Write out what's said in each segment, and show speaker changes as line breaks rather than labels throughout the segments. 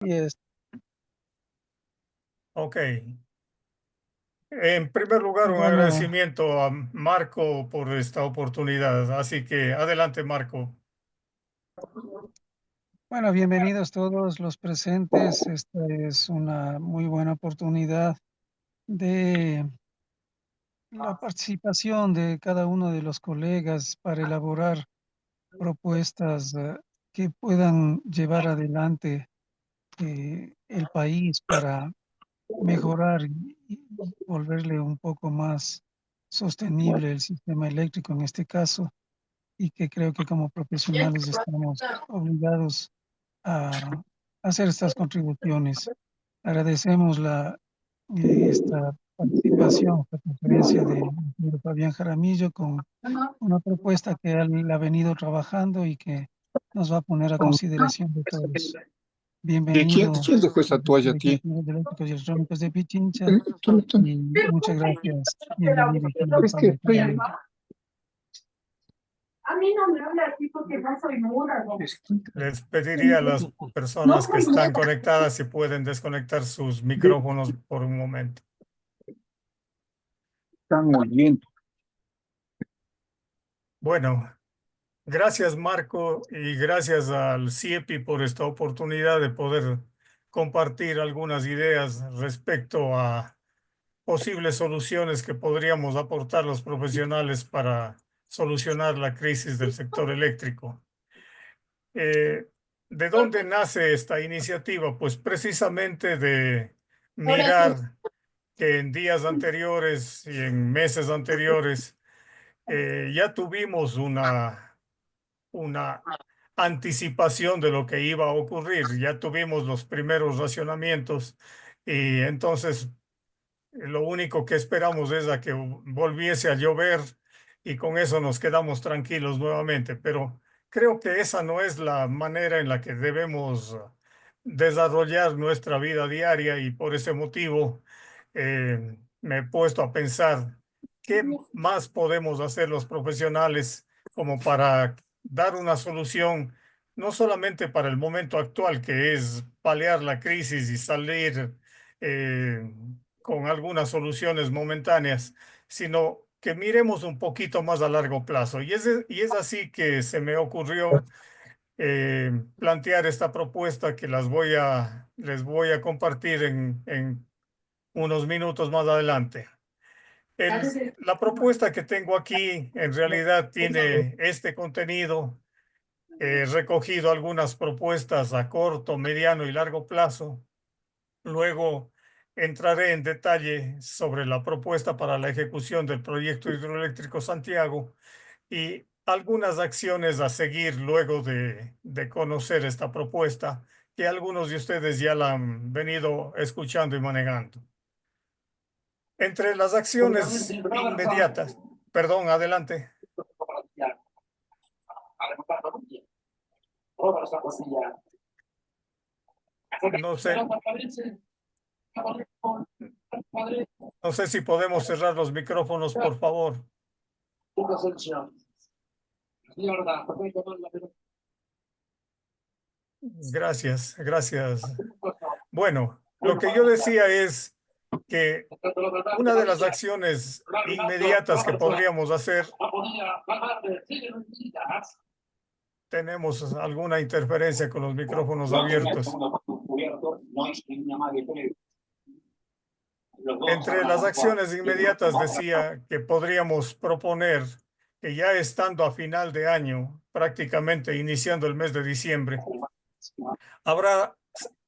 Yes.
Ok. En primer lugar, un
Bueno,
agradecimiento a Marco por esta oportunidad. Así que adelante, Marco.
bueno, bienvenidos todos los presentes. Esta es una muy buena oportunidad de la participación de cada uno de los colegas para elaborar propuestas que puedan llevar adelante el país para mejorar y volverle un poco más sostenible el sistema eléctrico en este caso, y que creo que como profesionales estamos obligados a hacer estas contribuciones. Agradecemos esta participación, esta conferencia del ingeniero Fabián Jaramillo con una propuesta que él ha venido trabajando y que nos va a poner a consideración de todos. Bienvenido,
¿Quién dejó esa toalla a
Colegio
ti?
Nacional de Eléctricos y Electrónicos de Pichincha, y muchas gracias. Bienvenido, ingeniero
Es que
Fabián
estoy...
Jaramillo.
A mí no me habla así porque no soy muda. ¿No?
Les pediría a las
No
personas que
soy
están
muda.
conectadas si pueden desconectar sus
de-
micrófonos por un momento.
Están oyendo.
Bueno, gracias, Marco, y gracias al CIEPI por esta oportunidad de poder compartir algunas ideas respecto a posibles soluciones que podríamos aportar los profesionales para solucionar la crisis del sector eléctrico. Eh, ¿De dónde nace esta iniciativa? Pues precisamente de mirar que en días anteriores y en meses anteriores ya tuvimos una anticipación de lo que iba a ocurrir, ya tuvimos los primeros racionamientos y entonces lo único que esperamos es a que volviese a llover y con eso nos quedamos tranquilos nuevamente. Pero creo que esa no es la manera en la que debemos desarrollar nuestra vida diaria y por ese motivo me he puesto a pensar qué más podemos hacer los profesionales como para dar una solución, no solamente para el momento actual, que es paliar la crisis y salir eh, con algunas soluciones momentáneas, sino que miremos un poquito más a largo plazo. Y es así que se me ocurrió plantear esta propuesta que les voy a compartir en unos minutos más adelante. La propuesta que tengo aquí en realidad tiene este contenido. He recogido algunas propuestas a corto, mediano y largo plazo. Luego entraré en detalle sobre la propuesta para la ejecución del proyecto hidroeléctrico Santiago y algunas acciones a seguir luego de conocer esta propuesta, que algunos de ustedes ya la han venido escuchando y manejando. Entre las acciones inmediatas, perdón, adelante. No sé, no sé si podemos cerrar los micrófonos, por favor. Gracias, gracias. Bueno, lo que yo decía es que una de las acciones inmediatas que podríamos hacer, tenemos alguna interferencia con los micrófonos abiertos. Entre las acciones inmediatas decía que podríamos proponer que ya estando a final de año, prácticamente iniciando el mes de diciembre, habrá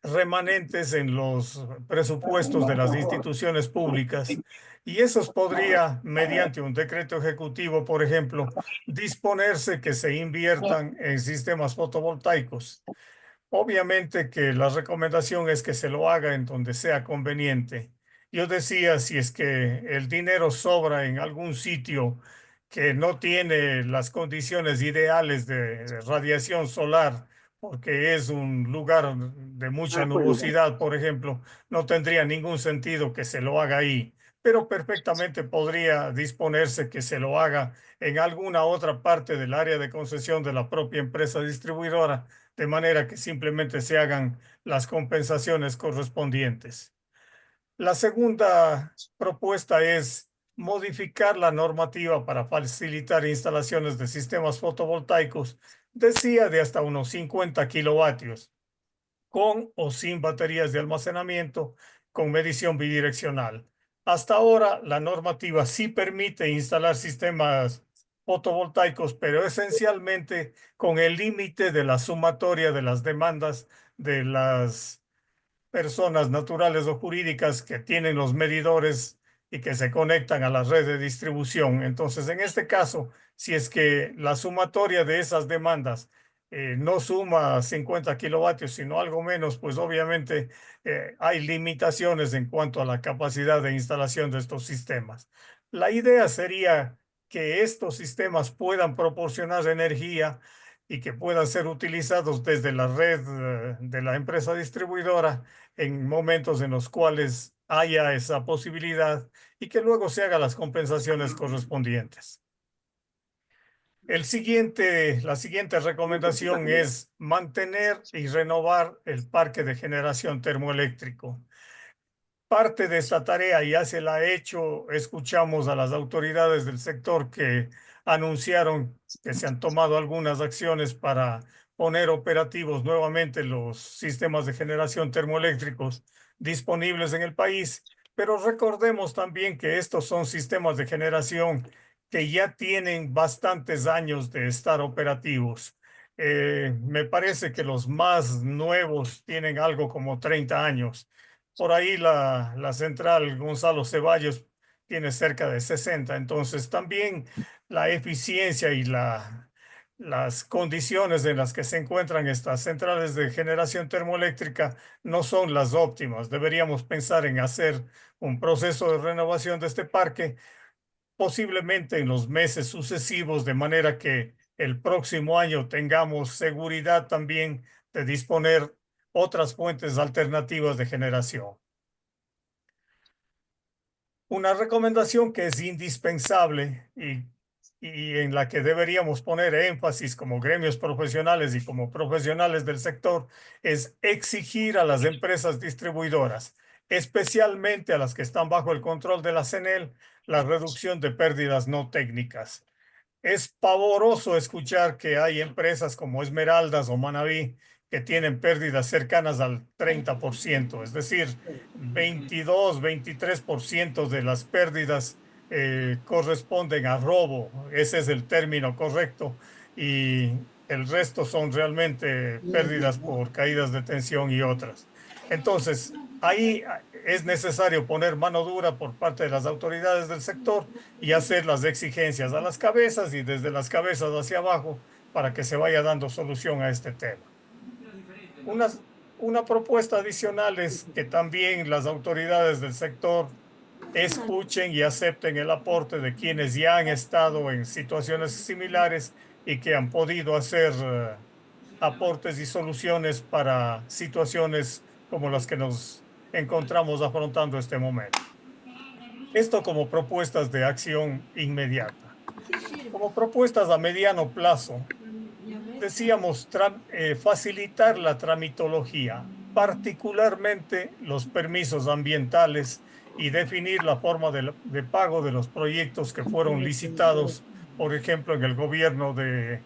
remanentes en los presupuestos de las instituciones públicas y esos podría, mediante un decreto ejecutivo, por ejemplo, disponerse que se inviertan en sistemas fotovoltaicos. Obviamente que la recomendación es que se lo haga en donde sea conveniente. Yo decía, si es que el dinero sobra en algún sitio que no tiene las condiciones ideales de radiación solar, porque es un lugar de mucha nubosidad, por ejemplo, no tendría ningún sentido que se lo haga ahí. pero perfectamente podría disponerse que se lo haga en alguna otra parte del área de concesión de la propia empresa distribuidora, de manera que simplemente se hagan las compensaciones correspondientes. La segunda propuesta es modificar la normativa para facilitar instalaciones de sistemas fotovoltaicos, decía de hasta unos 50 kilovatios, con o sin baterías de almacenamiento, con medición bidireccional. Hasta ahora, la normativa sí permite instalar sistemas fotovoltaicos, pero esencialmente con el límite de la sumatoria de las demandas de las personas naturales o jurídicas que tienen los medidores y que se conectan a la red de distribución. Entonces, en este caso, si es que la sumatoria de esas demandas no suma 50 kilovatios, sino algo menos, pues obviamente hay limitaciones en cuanto a la capacidad de instalación de estos sistemas. La idea sería que estos sistemas puedan proporcionar energía y que puedan ser utilizados desde la red de la empresa distribuidora en momentos en los cuales haya esa posibilidad y que luego se hagan las compensaciones correspondientes. La siguiente recomendación es mantener y renovar el parque de generación termoeléctrico. Parte de esta tarea ya se la ha hecho. Escuchamos a las autoridades del sector que anunciaron que se han tomado algunas acciones para poner operativos nuevamente los sistemas de generación termoeléctricos disponibles en el país. Pero recordemos también que estos son sistemas de generación que ya tienen bastantes años de estar operativos. Me parece que los más nuevos tienen algo como 30 años. Por ahí la central Gonzalo Ceballos tiene cerca de 60. Entonces también la eficiencia y las condiciones en las que se encuentran estas centrales de generación termoeléctrica no son las óptimas. Deberíamos pensar en hacer un proceso de renovación de este parque, posiblemente en los meses sucesivos, de manera que el próximo año tengamos seguridad también de disponer otras fuentes alternativas de generación. Una recomendación que es indispensable y en la que deberíamos poner énfasis como gremios profesionales y como profesionales del sector es exigir a las empresas distribuidoras, especialmente a las que están bajo el control de la CNEL, la reducción de pérdidas no técnicas. Es pavoroso escuchar que hay empresas como Esmeraldas o Manaví que tienen pérdidas cercanas al 30%, es decir, 22-23% de las pérdidas corresponden a robo. Ese es el término correcto. Y el resto son realmente pérdidas por caídas de tensión y otras. Entonces, ahí es necesario poner mano dura por parte de las autoridades del sector y hacer las exigencias a las cabezas y desde las cabezas hacia abajo para que se vaya dando solución a este tema. Una propuesta adicional es que también las autoridades del sector escuchen y acepten el aporte de quienes ya han estado en situaciones similares y que han podido hacer aportes y soluciones para situaciones como las que nos encontramos afrontando este momento. Esto como propuestas de acción inmediata. Como propuestas a mediano plazo, decíamos facilitar la tramitología, particularmente los permisos ambientales y definir la forma de pago de los proyectos que fueron licitados, por ejemplo, en el gobierno de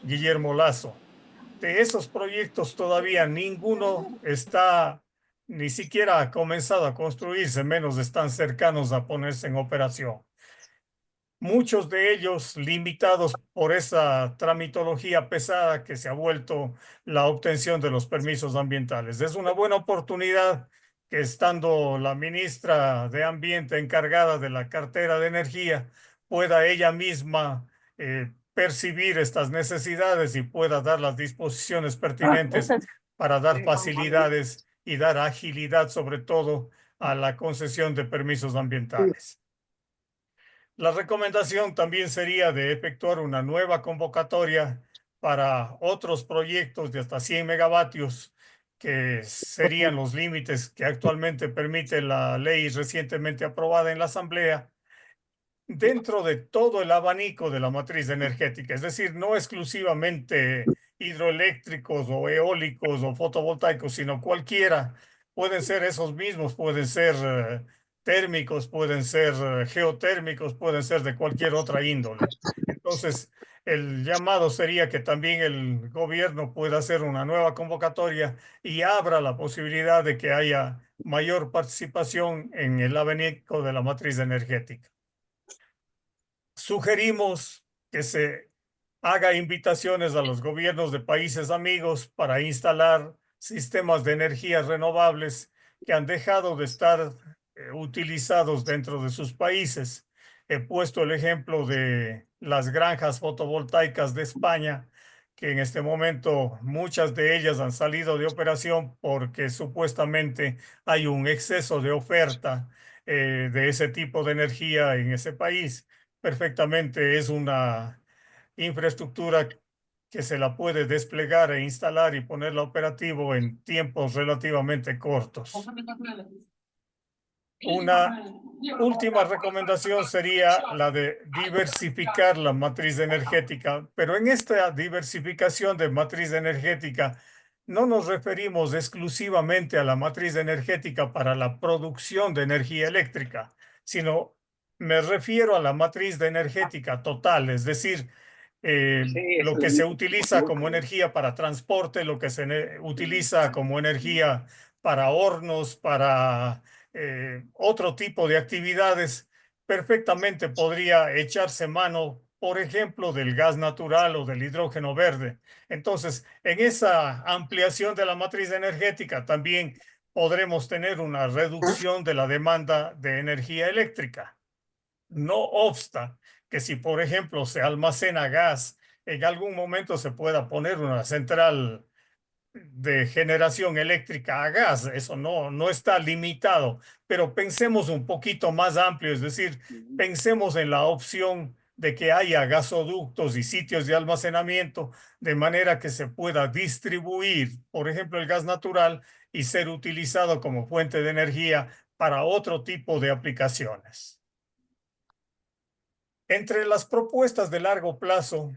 Guillermo Lasso. De esos proyectos todavía ninguno está, ni siquiera ha comenzado a construirse, menos están cercanos a ponerse en operación. Muchos de ellos limitados por esa tramitología pesada que se ha vuelto la obtención de los permisos ambientales. Es una buena oportunidad que, estando la ministra de Ambiente encargada de la cartera de energía, pueda ella misma percibir estas necesidades y pueda dar las disposiciones pertinentes para dar facilidades y dar agilidad, sobre todo, a la concesión de permisos ambientales. La recomendación también sería de efectuar una nueva convocatoria para otros proyectos de hasta 100 megavatios que serían los límites que actualmente permite la ley recientemente aprobada en la Asamblea, dentro de todo el abanico de la matriz energética, es decir, no exclusivamente hidroeléctricos o eólicos o fotovoltaicos, sino cualquiera. Pueden ser esos mismos, pueden ser térmicos, pueden ser geotérmicos, pueden ser de cualquier otra índole. Entonces, el llamado sería que también el gobierno pueda hacer una nueva convocatoria y abra la posibilidad de que haya mayor participación en el abanico de la matriz energética. Sugerimos que se haga invitaciones a los gobiernos de países amigos para instalar sistemas de energías renovables que han dejado de estar utilizados dentro de sus países. He puesto el ejemplo de las granjas fotovoltaicas de España, que en este momento muchas de ellas han salido de operación porque supuestamente hay un exceso de oferta de ese tipo de energía en ese país. Perfectamente es una infraestructura que se la puede desplegar e instalar y ponerla operativo en tiempos relativamente cortos. Una última recomendación sería la de diversificar la matriz energética, pero en esta diversificación de matriz energética no nos referimos exclusivamente a la matriz energética para la producción de energía eléctrica, sino me refiero a la matriz de energética total, es decir, lo que se utiliza como energía para transporte, lo que se utiliza como energía para hornos, para otro tipo de actividades, perfectamente podría echarse mano, por ejemplo, del gas natural o del hidrógeno verde. Entonces, en esa ampliación de la matriz energética también podremos tener una reducción de la demanda de energía eléctrica. No obsta que si, por ejemplo, se almacena gas, en algún momento se pueda poner una central de generación eléctrica a gas, eso no está limitado, pero pensemos un poquito más amplio, es decir, pensemos en la opción de que haya gasoductos y sitios de almacenamiento de manera que se pueda distribuir, por ejemplo, el gas natural y ser utilizado como fuente de energía para otro tipo de aplicaciones. Entre las propuestas de largo plazo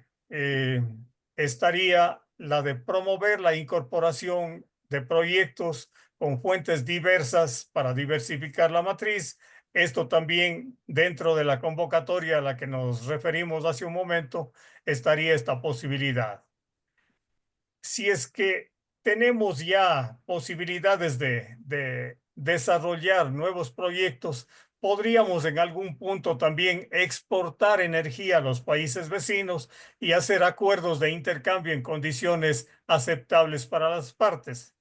estaría la de promover la incorporación de proyectos con fuentes diversas para diversificar la matriz. Esto también dentro de la convocatoria a la que nos referimos hace un momento estaría esta posibilidad. Si es que tenemos ya posibilidades de desarrollar nuevos proyectos, podríamos en algún punto también exportar energía a los países vecinos y hacer acuerdos de intercambio en condiciones aceptables para las partes.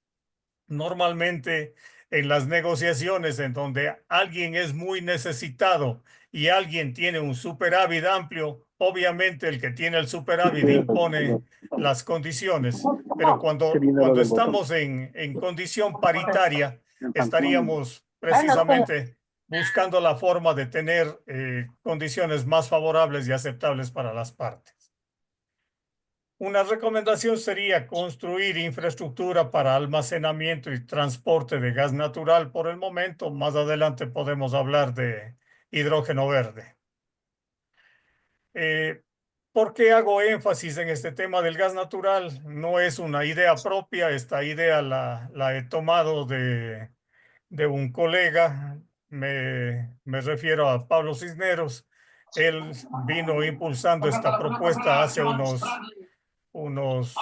Normalmente en las negociaciones en donde alguien es muy necesitado y alguien tiene un superávit amplio, obviamente el que tiene el superávit impone las condiciones, pero cuando estamos en condición paritaria, estaríamos precisamente buscando la forma de tener condiciones más favorables y aceptables para las partes. Una recomendación sería construir infraestructura para almacenamiento y transporte de gas natural por el momento. Más adelante podemos hablar de hidrógeno verde. ¿Por qué hago énfasis en este tema del gas natural? No es una idea propia, esta idea la he tomado de un colega, me refiero a Pablo Cisneros. Él vino impulsando esta propuesta hace unos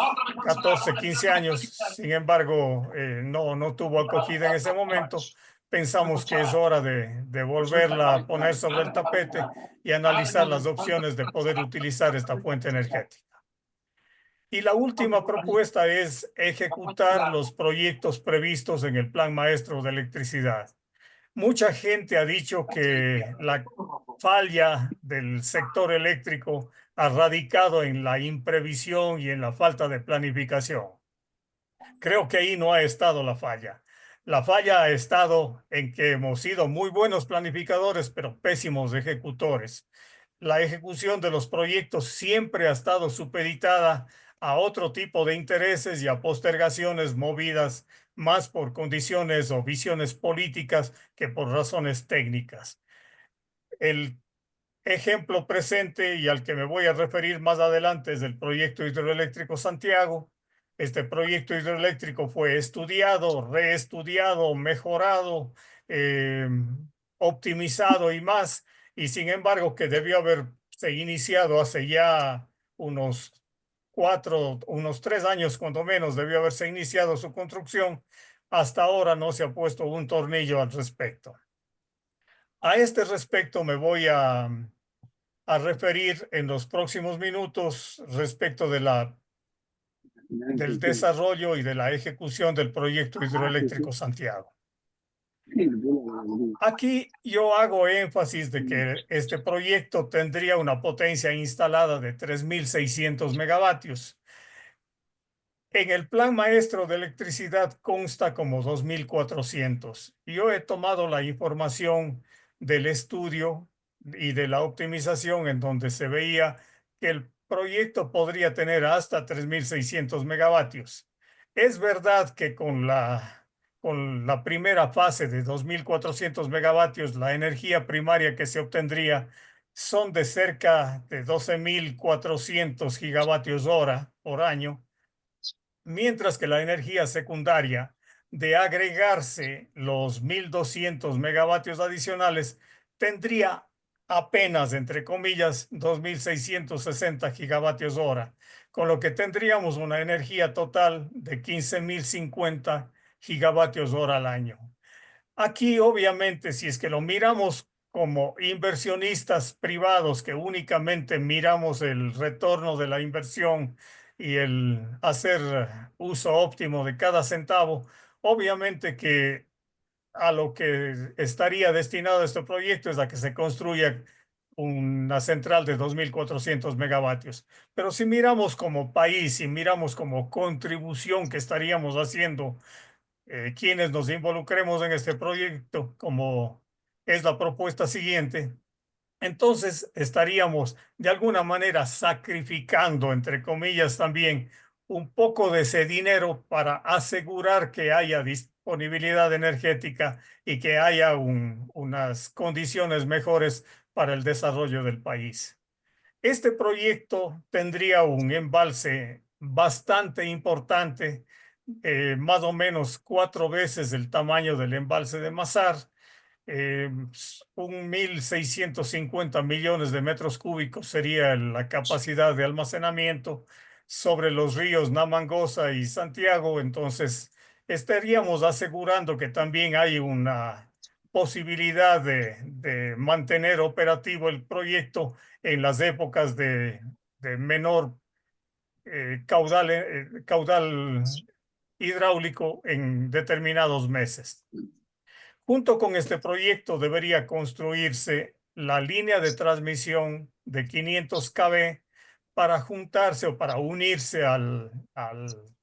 14, 15 años. Sin embargo, no tuvo acogida en ese momento. Pensamos que es hora de volverla a poner sobre el tapete y analizar las opciones de poder utilizar esta fuente energética. Y la última propuesta es ejecutar los proyectos previstos en el Plan Maestro de Electricidad. Mucha gente ha dicho que la falla del sector eléctrico ha radicado en la imprevisión y en la falta de planificación. Creo que ahí no ha estado la falla. La falla ha estado en que hemos sido muy buenos planificadores, pero pésimos ejecutores. La ejecución de los proyectos siempre ha estado supeditada a otro tipo de intereses y a postergaciones movidas más por condiciones o visiones políticas que por razones técnicas. El ejemplo presente y al que me voy a referir más adelante es el proyecto hidroeléctrico Santiago. Este proyecto hidroeléctrico fue estudiado, reestudiado, mejorado, eh, optimizado y más, y sin embargo que debió haberse iniciado hace ya unos 3 años, cuando menos, debió haberse iniciado su construcción. Hasta ahora no se ha puesto un tornillo al respecto. A este respecto me voy a referir en los próximos minutos respecto del desarrollo y de la ejecución del proyecto hidroeléctrico Santiago. Aquí yo hago énfasis de que este proyecto tendría una potencia instalada de 3.600 megavatios. En el plan maestro de electricidad consta como 2.400. Yo he tomado la información del estudio y de la optimización en donde se veía que el proyecto podría tener hasta 3.600 megavatios. Es verdad que con la primera fase de 2.400 megavatios, la energía primaria que se obtendría son de cerca de 12.400 gigavatios hora por año, mientras que la energía secundaria, de agregarse los 1.200 megavatios adicionales, tendría apenas, entre comillas, 2.660 gigavatios hora, con lo que tendríamos una energía total de 15.050 gigavatios hora al año. Aquí, obviamente, si es que lo miramos como inversionistas privados que únicamente miramos el retorno de la inversión y el hacer uso óptimo de cada centavo, obviamente que a lo que estaría destinado este proyecto es a que se construya una central de 2.400 megavatios. Pero si miramos como país, si miramos como contribución que estaríamos haciendo quienes nos involucremos en este proyecto, como es la propuesta siguiente, entonces estaríamos de alguna manera sacrificando, entre comillas, también un poco de ese dinero para asegurar que haya disponibilidad energética y que haya unas condiciones mejores para el desarrollo del país. Este proyecto tendría un embalse bastante importante, más o menos 4 veces el tamaño del embalse de Mazar, eh, 1.650 millones de metros cúbicos sería la capacidad de almacenamiento sobre los ríos Namangosa y Santiago. Entonces, estaríamos asegurando que también hay una posibilidad de mantener operativo el proyecto en las épocas de menor caudal hidráulico en determinados meses. Junto con este proyecto debería construirse la línea de transmisión de 500 kV para juntarse o para unirse al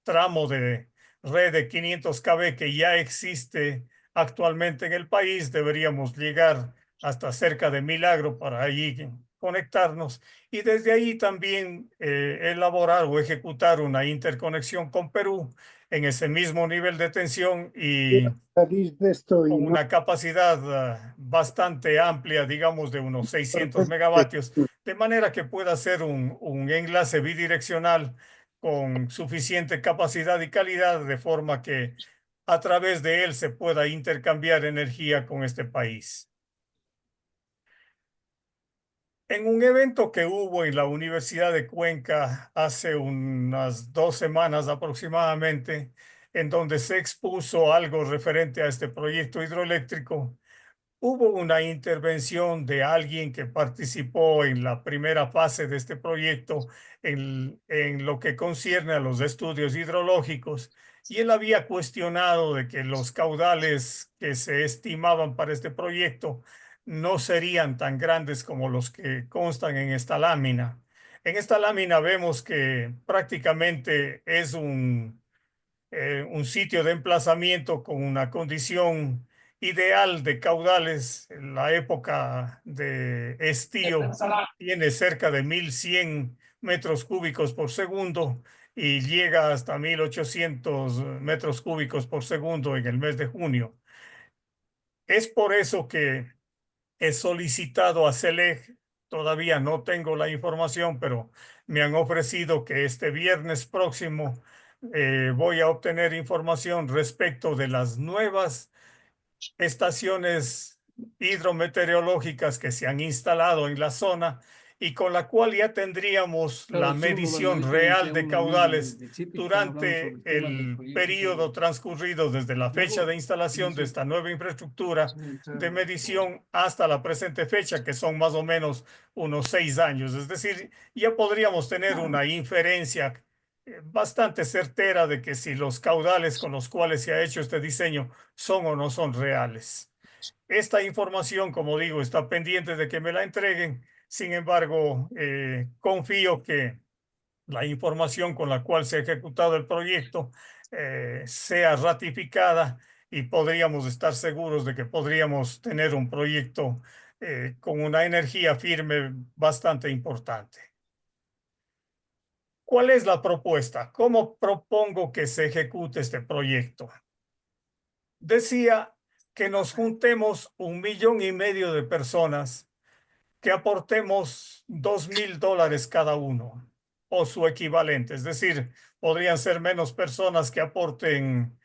tramo de red de 500 kV que ya existe actualmente en el país. Deberíamos llegar hasta cerca de Milagro para allí conectarnos y desde ahí también elaborar o ejecutar una interconexión con Perú en ese mismo nivel de tensión y con una capacidad bastante amplia, digamos de unos 600 megavatios, de manera que pueda ser un enlace bidireccional con suficiente capacidad y calidad, de forma que a través de él se pueda intercambiar energía con este país. En un evento que hubo en la Universidad de Cuenca hace unas 2 semanas aproximadamente, en donde se expuso algo referente a este proyecto hidroeléctrico, hubo una intervención de alguien que participó en la primera fase de este proyecto en lo que concierne a los estudios hidrológicos, y él había cuestionado de que los caudales que se estimaban para este proyecto no serían tan grandes como los que constan en esta lámina. En esta lámina vemos que prácticamente es un sitio de emplazamiento con una condición ideal de caudales. En la época de estío tiene cerca de 1.100 metros cúbicos por segundo y llega hasta 1.800 metros cúbicos por segundo en el mes de junio. Es por eso que he solicitado a CELEC, todavía no tengo la información, pero me han ofrecido que este viernes próximo voy a obtener información respecto de las nuevas estaciones hidrometeorológicas que se han instalado en la zona y con la cual ya tendríamos la medición real de caudales durante el periodo transcurrido desde la fecha de instalación de esta nueva infraestructura de medición hasta la presente fecha, que son más o menos unos 6 años. Es decir, ya podríamos tener una inferencia bastante certera de que si los caudales con los cuales se ha hecho este diseño son o no son reales. Esta información, como digo, está pendiente de que me la entreguen. Sin embargo, confío que la información con la cual se ha ejecutado el proyecto sea ratificada y podríamos estar seguros de que podríamos tener un proyecto con una energía firme bastante importante. ¿Cuál es la propuesta? ¿Cómo propongo que se ejecute este proyecto? Decía que nos juntemos 1,5 millones de personas, que aportemos $2,000 cada uno o su equivalente. Es decir, podrían ser menos personas que aporten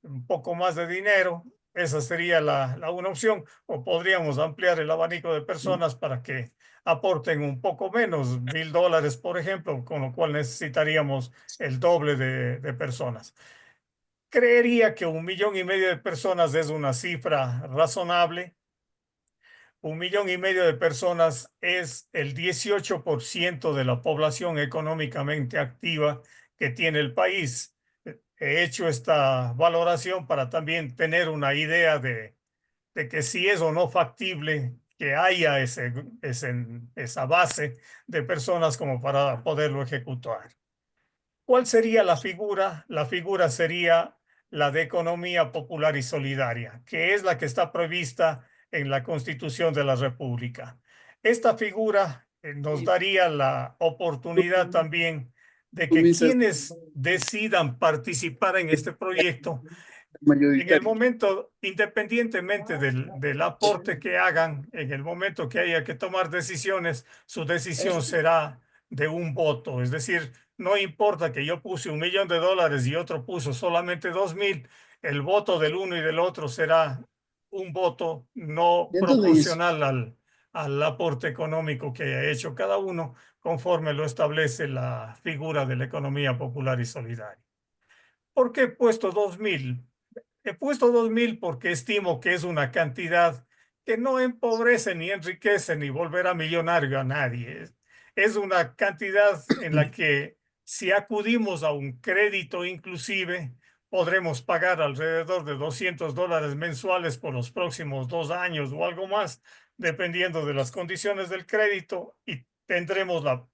un poco más de dinero. Esa sería una opción. O podríamos ampliar el abanico de personas para que aporten un poco menos, $1,000, por ejemplo, con lo cual necesitaríamos el doble de personas. Creería que 1,5 millones de personas es una cifra razonable. 1,5 millones de personas es el 18% de la población económicamente activa que tiene el país. He hecho esta valoración para también tener una idea de que si es o no factible que haya esa base de personas como para poderlo ejecutar. ¿Cuál sería la figura? La figura sería la de economía popular y solidaria, que es la que está prevista en la Constitución de la República. Esta figura nos daría la oportunidad también de que quienes decidan participar en este proyecto, en el momento, independientemente del aporte que hagan, en el momento que haya que tomar decisiones, su decisión será de un voto. Es decir, no importa que yo puse $1,000,000 y otro puso solamente 2,000, el voto del uno y del otro será un voto no
Entonces,
proporcional al aporte económico que haya hecho cada uno, conforme lo establece la figura de la economía popular y solidaria. ¿Por qué he puesto 2,000? He puesto 2,000 porque estimo que es una cantidad que no empobrece ni enriquece ni volverá millonario a nadie. Es una cantidad en la que si acudimos a un crédito inclusive, podremos pagar alrededor de $200 mensuales por los próximos 2 años o algo más, dependiendo de las condiciones del crédito, y tendremos la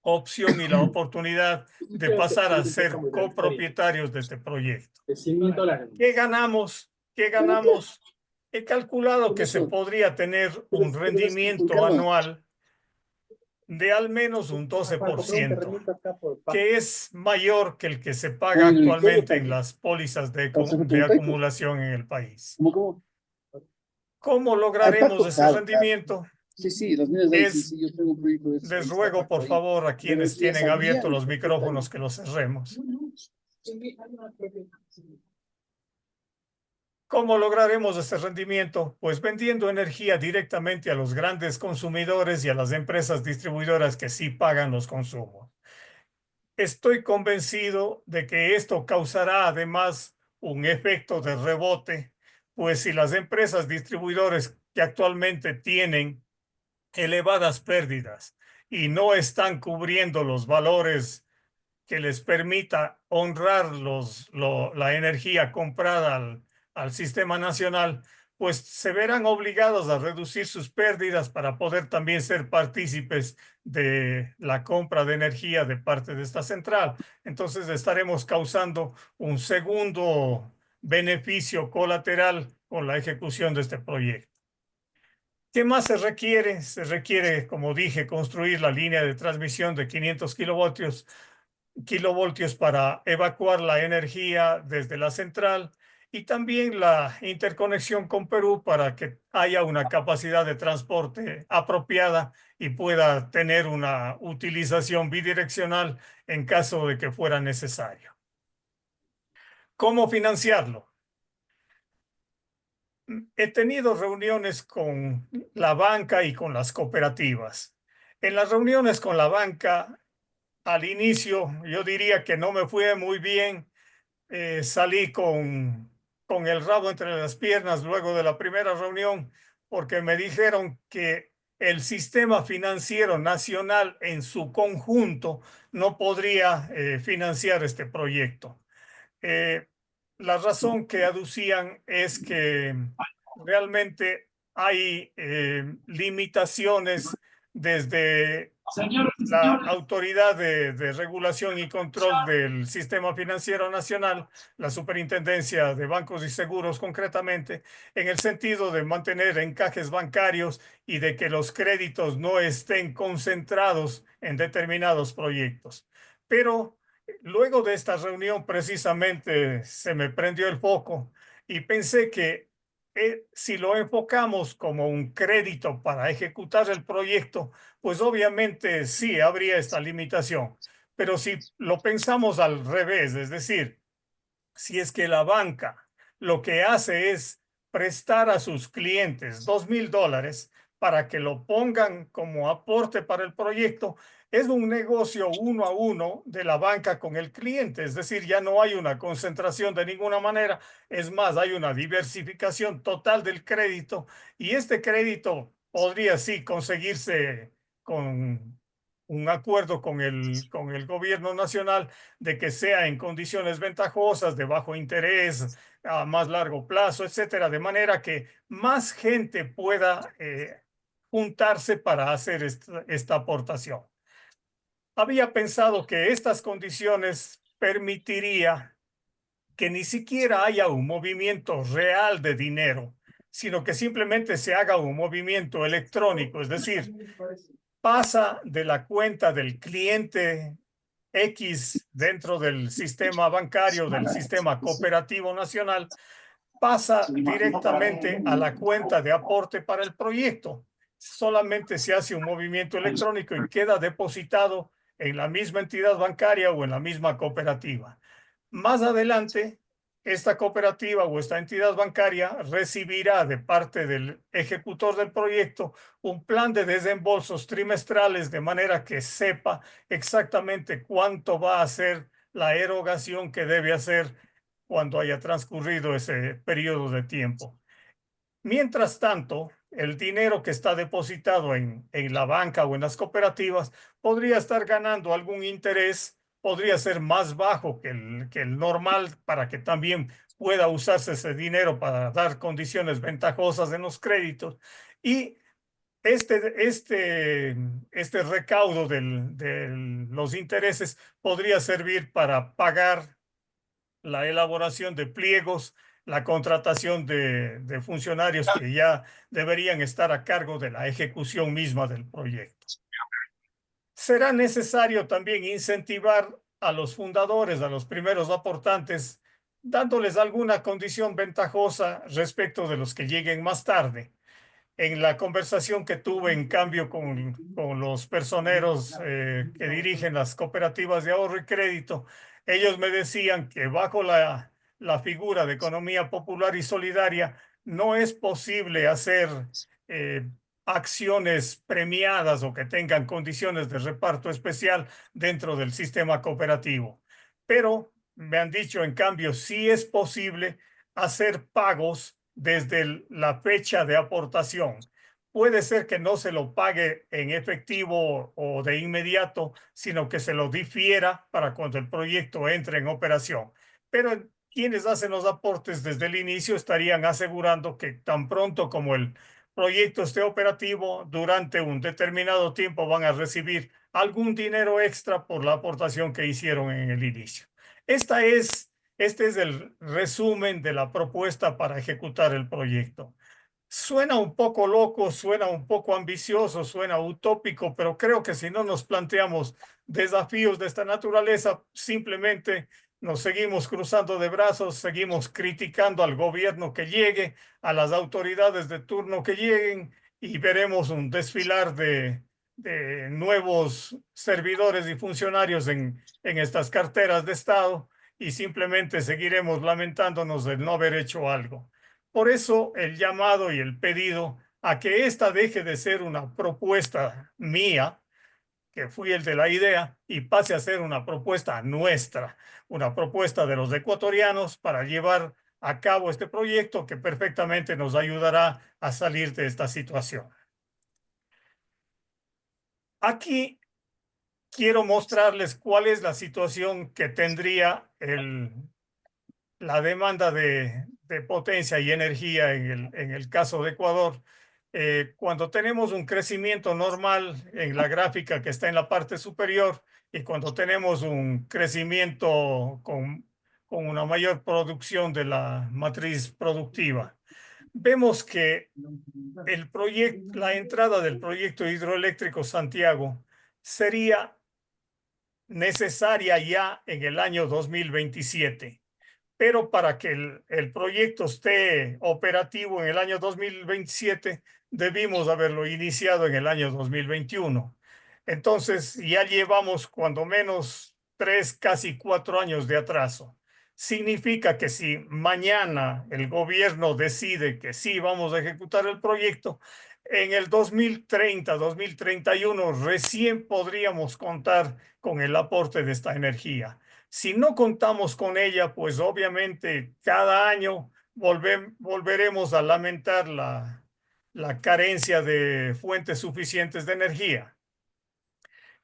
opción y la oportunidad de pasar a ser copropietarios de este proyecto.
de $100,000.
¿Qué ganamos? ¿Qué ganamos? He calculado que se podría tener un rendimiento anual de al menos un 12%, que es mayor que el que se paga actualmente en las pólizas de acumulación en el país.
¿Cómo?
¿Cómo
Al
lograremos
Paco,
ese
claro.
rendimiento?
Sí, los niños de ahí, sí,
Es,
yo tengo un proyecto de eso.
les ruego por favor a quienes
eso ya
tienen abiertos
sabían,
los micrófonos que los cerremos. ¿Cómo lograremos ese rendimiento? Pues vendiendo energía directamente a los grandes consumidores y a las empresas distribuidoras que sí pagan los consumos. Estoy convencido de que esto causará además un efecto de rebote, pues si las empresas distribuidoras que actualmente tienen elevadas pérdidas y no están cubriendo los valores que les permita honrar la energía comprada al sistema nacional, pues se verán obligados a reducir sus pérdidas para poder también ser partícipes de la compra de energía de parte de esta central. Entonces estaremos causando un segundo beneficio colateral con la ejecución de este proyecto. ¿Qué más se requiere? Se requiere, como dije, construir la línea de transmisión de 500 kilovatios kilovoltios para evacuar la energía desde la central y también la interconexión con Perú para que haya una capacidad de transporte apropiada y pueda tener una utilización bidireccional en caso de que fuera necesario. ¿Cómo financiarlo? He tenido reuniones con la banca y con las cooperativas. En las reuniones con la banca, al inicio, yo diría que no me fue muy bien. Salí con el rabo entre las piernas luego de la primera reunión porque me dijeron que el sistema financiero nacional en su conjunto no podría financiar este proyecto. Eh, la razón que aducían es que realmente hay limitaciones desde
Señoras y
la
señores,
Autoridad de Regulación y Control del Sistema Financiero Nacional, la Superintendencia de Bancos y Seguros concretamente, en el sentido de mantener encajes bancarios y de que los créditos no estén concentrados en determinados proyectos. Pero luego de esta reunión precisamente se me prendió el foco y pensé que si lo enfocamos como un crédito para ejecutar el proyecto, pues obviamente sí habría esta limitación. Pero si lo pensamos al revés, es decir, si es que la banca lo que hace es prestar a sus clientes $2,000 para que lo pongan como aporte para el proyecto, es un negocio uno a uno de la banca con el cliente, es decir, ya no hay una concentración de ninguna manera, es más, hay una diversificación total del crédito y este crédito podría sí conseguirse con un acuerdo con el gobierno nacional de que sea en condiciones ventajosas, de bajo interés, a más largo plazo, etcétera, de manera que más gente pueda juntarse para hacer esta aportación. Había pensado que estas condiciones permitiría que ni siquiera haya un movimiento real de dinero, sino que simplemente se haga un movimiento electrónico, es decir, pasa de la cuenta del cliente X dentro del sistema bancario, del sistema cooperativo nacional, pasa directamente a la cuenta de aporte para el proyecto. Solamente se hace un movimiento electrónico y queda depositado en la misma entidad bancaria o en la misma cooperativa. Más adelante, esta cooperativa o esta entidad bancaria recibirá de parte del ejecutor del proyecto un plan de desembolsos trimestrales de manera que sepa exactamente cuánto va a ser la erogación que debe hacer cuando haya transcurrido ese periodo de tiempo. Mientras tanto, el dinero que está depositado en la banca o en las cooperativas podría estar ganando algún interés, podría ser más bajo que el normal para que también pueda usarse ese dinero para dar condiciones ventajosas en los créditos. Y este recaudo de los intereses podría servir para pagar la elaboración de pliegos, la contratación de funcionarios que ya deberían estar a cargo de la ejecución misma del proyecto. Será necesario también incentivar a los fundadores, a los primeros aportantes, dándoles alguna condición ventajosa respecto de los que lleguen más tarde. En la conversación que tuve, en cambio, con los personeros que dirigen las cooperativas de ahorro y crédito, ellos me decían que bajo la figura de economía popular y solidaria no es posible hacer eh, acciones premiadas o que tengan condiciones de reparto especial dentro del sistema cooperativo. Pero me han dicho, en cambio, sí es posible hacer pagos desde la fecha de aportación. Puede ser que no se lo pague en efectivo o de inmediato, sino que se lo difiera para cuando el proyecto entre en operación. Pero quienes hacen los aportes desde el inicio estarían asegurando que tan pronto como el proyecto esté operativo, durante un determinado tiempo van a recibir algún dinero extra por la aportación que hicieron en el inicio. Este es el resumen de la propuesta para ejecutar el proyecto. Suena un poco loco, suena un poco ambicioso, suena utópico, pero creo que si no nos planteamos desafíos de esta naturaleza, simplemente nos seguimos cruzando de brazos, seguimos criticando al gobierno que llegue, a las autoridades de turno que lleguen y veremos un desfilar de nuevos servidores y funcionarios en estas carteras de Estado y simplemente seguiremos lamentándonos de no haber hecho algo. Por eso el llamado y el pedido a que esta deje de ser una propuesta mía, que fui el de la idea, y pase a ser una propuesta nuestra, una propuesta de los ecuatorianos para llevar a cabo este proyecto que perfectamente nos ayudará a salir de esta situación. Aquí quiero mostrarles cuál es la situación que tendría la demanda de potencia y energía en el caso de Ecuador. Cuando tenemos un crecimiento normal en la gráfica que está en la parte superior y cuando tenemos un crecimiento con una mayor producción de la matriz productiva, vemos que la entrada del proyecto hidroeléctrico Santiago sería necesaria ya en el año 2027. Pero para que el proyecto esté operativo en el año 2027, debimos haberlo iniciado en el año 2021. Entonces, ya llevamos cuando menos 3, casi 4 años de atraso. Significa que si mañana el gobierno decide que sí vamos a ejecutar el proyecto, en el 2030, 2031, recién podríamos contar con el aporte de esta energía. Si no contamos con ella, pues obviamente cada año volveremos a lamentar la carencia de fuentes suficientes de energía.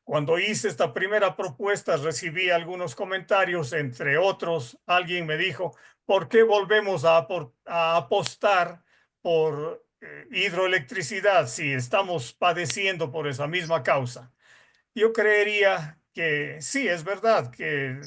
Cuando hice esta primera propuesta, recibí algunos comentarios, entre otros, alguien me dijo, ¿por qué volvemos a apostar por hidroelectricidad si estamos padeciendo por esa misma causa? Yo creería que sí, es verdad que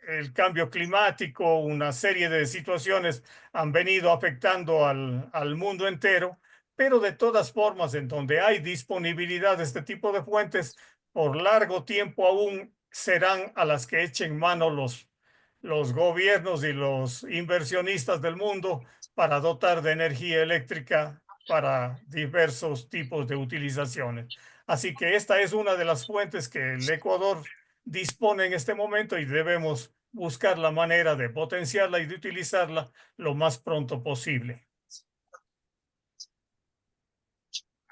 el cambio climático, una serie de situaciones han venido afectando al mundo entero, pero de todas formas, en donde hay disponibilidad de este tipo de fuentes, por largo tiempo aún serán a las que echen mano los gobiernos y los inversionistas del mundo para dotar de energía eléctrica para diversos tipos de utilizaciones. Así que esta es una de las fuentes que el Ecuador dispone en este momento y debemos buscar la manera de potenciarla y de utilizarla lo más pronto posible.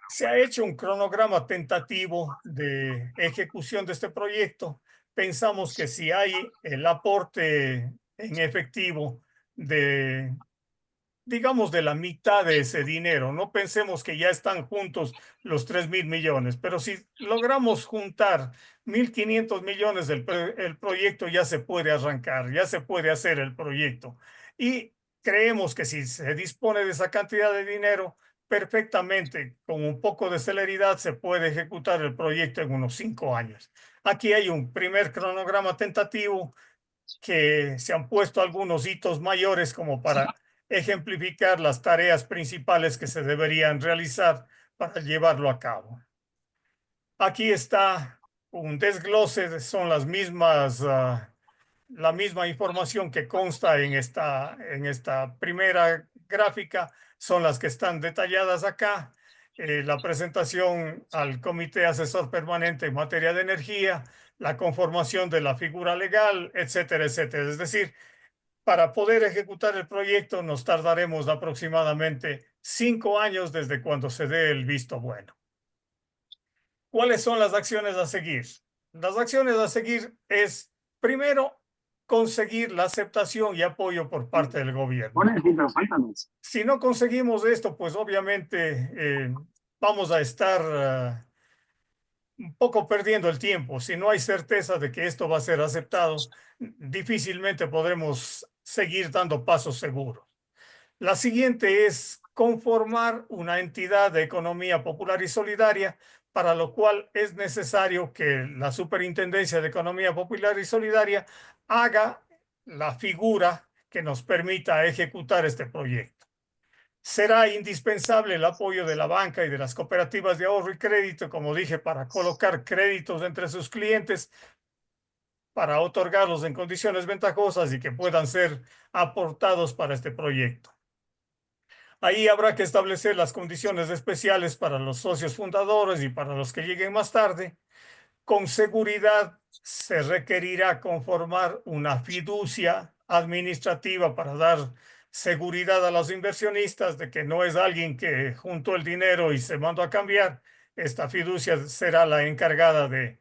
Se ha hecho un cronograma tentativo de ejecución de este proyecto. Pensamos que si hay el aporte en efectivo de digamos, de la mitad de ese dinero. No pensemos que ya están juntos los 3.000 millones, pero si logramos juntar 1.500 millones el proyecto ya se puede arrancar, ya se puede hacer el proyecto. Y creemos que si se dispone de esa cantidad de dinero, perfectamente, con un poco de celeridad, se puede ejecutar el proyecto en unos 5 años. Aquí hay un primer cronograma tentativo que se han puesto algunos hitos mayores como para ejemplificar las tareas principales que se deberían realizar para llevarlo a cabo. Aquí está un desglose, son las mismas, la misma información que consta en esta primera gráfica, son las que están detalladas acá. La presentación al Comité Asesor Permanente en materia de energía, la conformación de la figura legal, etcétera, etcétera. Es decir, para poder ejecutar el proyecto nos tardaremos aproximadamente 5 años desde cuando se dé el visto bueno. ¿Cuáles son las acciones a seguir? Las acciones a seguir es, primero, conseguir la aceptación y apoyo por parte del gobierno. Si no conseguimos esto, pues obviamente vamos a estar un poco perdiendo el tiempo. Si no hay certeza de que esto va a ser aceptado, difícilmente podremos seguir dando pasos seguros. La siguiente es conformar una entidad de economía popular y solidaria, para lo cual es necesario que la Superintendencia de Economía Popular y Solidaria haga la figura que nos permita ejecutar este proyecto. Será indispensable el apoyo de la banca y de las cooperativas de ahorro y crédito, como dije, para colocar créditos entre sus clientes, para otorgarlos en condiciones ventajosas y que puedan ser aportados para este proyecto. Ahí habrá que establecer las condiciones especiales para los socios fundadores y para los que lleguen más tarde. Con seguridad se requerirá conformar una fiducia administrativa para dar seguridad a los inversionistas de que no es alguien que juntó el dinero y se mandó a cambiar. Esta fiducia será la encargada de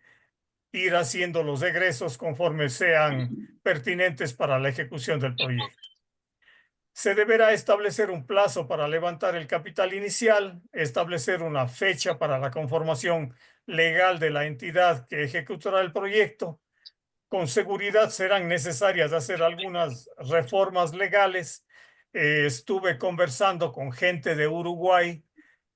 ir haciendo los egresos conforme sean pertinentes para la ejecución del proyecto. Se deberá establecer un plazo para levantar el capital inicial, establecer una fecha para la conformación legal de la entidad que ejecutará el proyecto. Con seguridad serán necesarias hacer algunas reformas legales. Estuve conversando con gente de Uruguay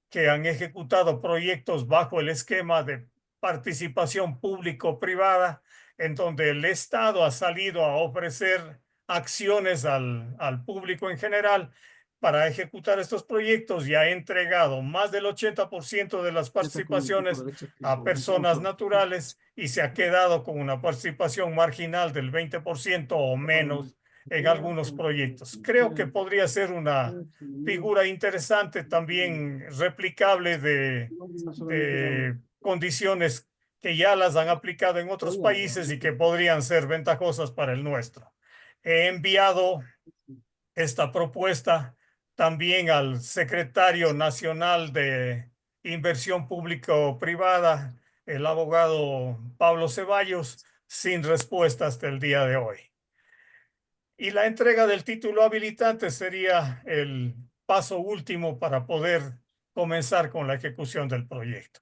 que han ejecutado proyectos bajo el esquema de participación público-privada, en donde el Estado ha salido a ofrecer acciones al público en general para ejecutar estos proyectos y ha entregado más del 80% de las participaciones a personas naturales y se ha quedado con una participación marginal del 20% o menos en algunos proyectos. Creo que podría ser una figura interesante, también replicable de condiciones que ya las han aplicado en otros países y que podrían ser ventajosas para el nuestro. He enviado esta propuesta también al secretario nacional de Inversión Público-Privada, el abogado Pablo Ceballos, sin respuesta hasta el día de hoy. Y la entrega del título habilitante sería el paso último para poder comenzar con la ejecución del proyecto.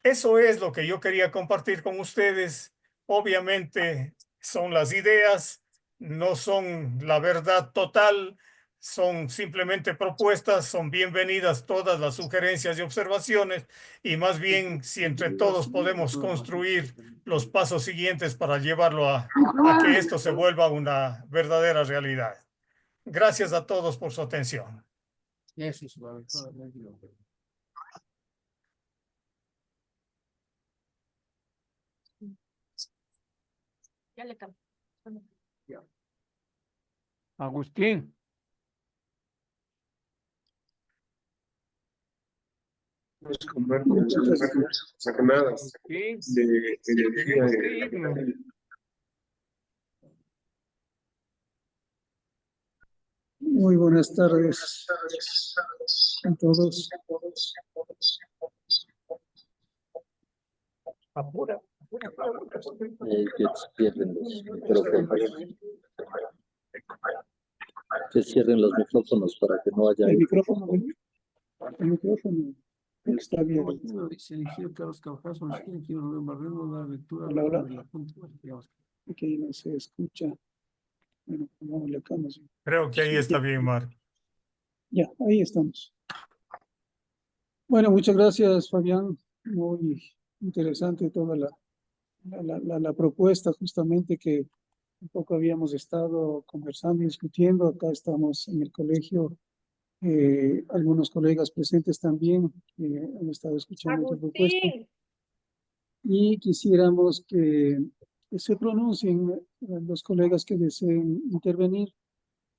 Eso es lo que yo quería compartir con ustedes. Obviamente son las ideas, no son la verdad total, son simplemente propuestas, son bienvenidas todas las sugerencias y observaciones y más bien si entre todos podemos construir los pasos siguientes para llevarlo a que esto se vuelva una verdadera realidad. Gracias a todos por su atención.
Ya le cambié.
Agustín.
Saca nada
Agustín.
de
Tenemos que irnos.
Muy buenas tardes a todos.
Apura.
Que cierren los micrófonos. Que cierren los micrófonos para que no haya.
El micrófono, el micrófono. Está bien. Hola, hola. Aquí no se escucha. Bueno, como le cambiamos.
Creo que ahí está bien, Marc.
Ya, ahí estamos. Bueno, muchas gracias, Fabián. Muy interesante toda la propuesta justamente que un poco habíamos estado conversando y discutiendo. Acá estamos en el colegio, algunos colegas presentes también han estado escuchando tu propuesta.
Agustín.
Y quisiéramos que se pronuncien los colegas que deseen intervenir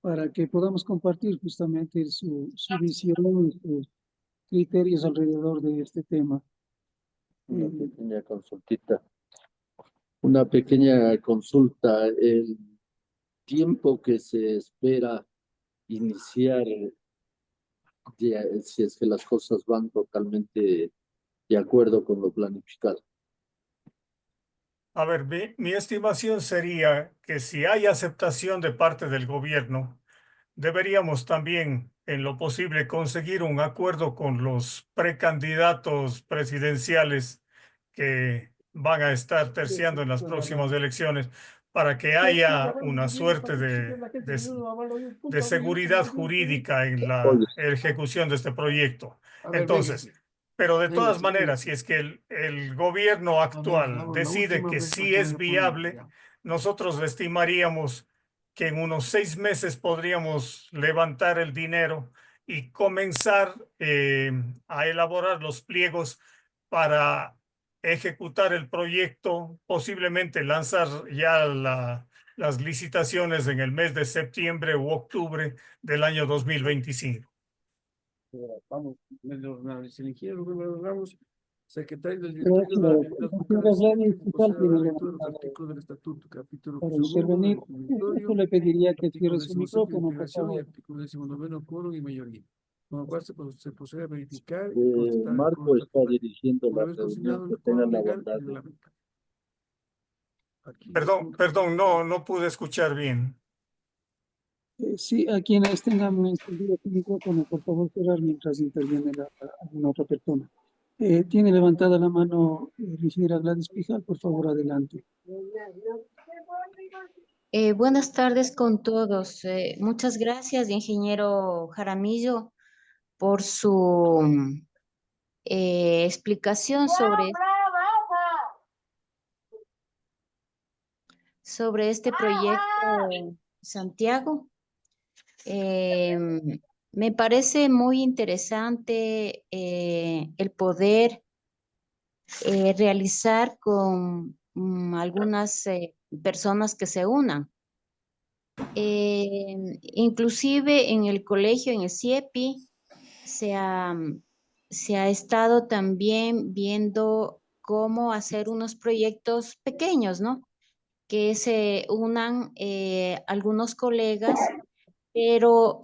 para que podamos compartir justamente su visión y sus criterios alrededor de este tema.
Una pequeña consultita. Una pequeña consulta. El tiempo que se espera iniciar, si es que las cosas van totalmente de acuerdo con lo planificado.
A ver, mi estimación sería que si hay aceptación de parte del gobierno, deberíamos también, en lo posible, conseguir un acuerdo con los precandidatos presidenciales que van a estar terciando en las próximas elecciones para que haya una suerte de seguridad jurídica en la ejecución de este proyecto. Entonces, pero de todas maneras, si es que el gobierno actual decide que sí es viable, nosotros estimaríamos que en unos 6 meses podríamos levantar el dinero y comenzar a elaborar los pliegos para ejecutar el proyecto, posiblemente lanzar ya las licitaciones en el mes de septiembre u octubre del año 2025.
Vamos, el ingeniero Rubén Ramos, secretario del
Pero,
directorio de la Biblioteca
señora Gladys, fiscal tiene
de los
levantado
artículos del estatuto, capítulo
para
segundo
intervenir.
del directorio,
Yo le pediría que
artículo
cierre su
17 de
micrófono, por
integración y
favor.
artículo 19 quórum y mayoría. Con lo cual se procede a verificar y
Eh,
constatar el
Marco
quórum
está
estatutario.
dirigiendo
Una
la
vez
reunión,
consignado
que
el
tenga
quórum
la
legal
bondad
y
de...
reglamentario. Aquí
Perdón, no pude escuchar bien.
Sí, a quienes tengan encendido su micrófono, por favor, cerrar mientras interviene alguna otra persona. Tiene levantada la mano la ingeniera Gladys Pijal, por favor, adelante.
Buenas tardes con todos. Muchas gracias, ingeniero Jaramillo, por su explicación sobre este proyecto Santiago. Me parece muy interesante el poder realizar con algunas personas que se unan. Inclusive en el colegio, en el CIEPI, se ha estado también viendo cómo hacer unos proyectos pequeños, ¿no? Que se unan algunos colegas, pero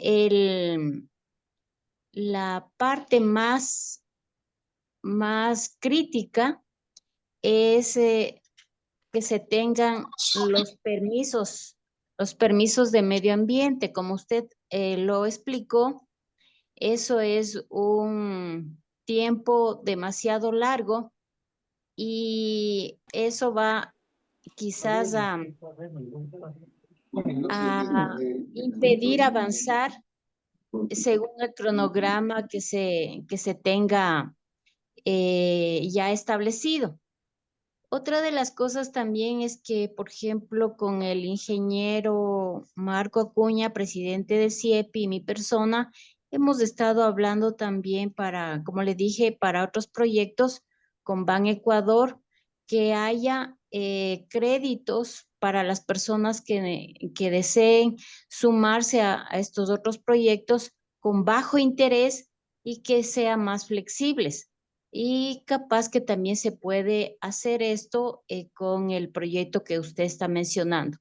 la parte más crítica es que se tengan los permisos de medio ambiente. Como usted lo explicó, eso es un tiempo demasiado largo y eso va quizás a impedir avanzar según el cronograma que se tenga ya establecido. Otra de las cosas también es que, por ejemplo, con el ingeniero Marco Acuña, presidente del CIEPI, y mi persona, hemos estado hablando también para, como le dije, para otros proyectos con Ban Ecuador, que haya créditos para las personas que deseen sumarse a estos otros proyectos con bajo interés y que sean más flexibles. Y capaz que también se puede hacer esto con el proyecto que usted está mencionando.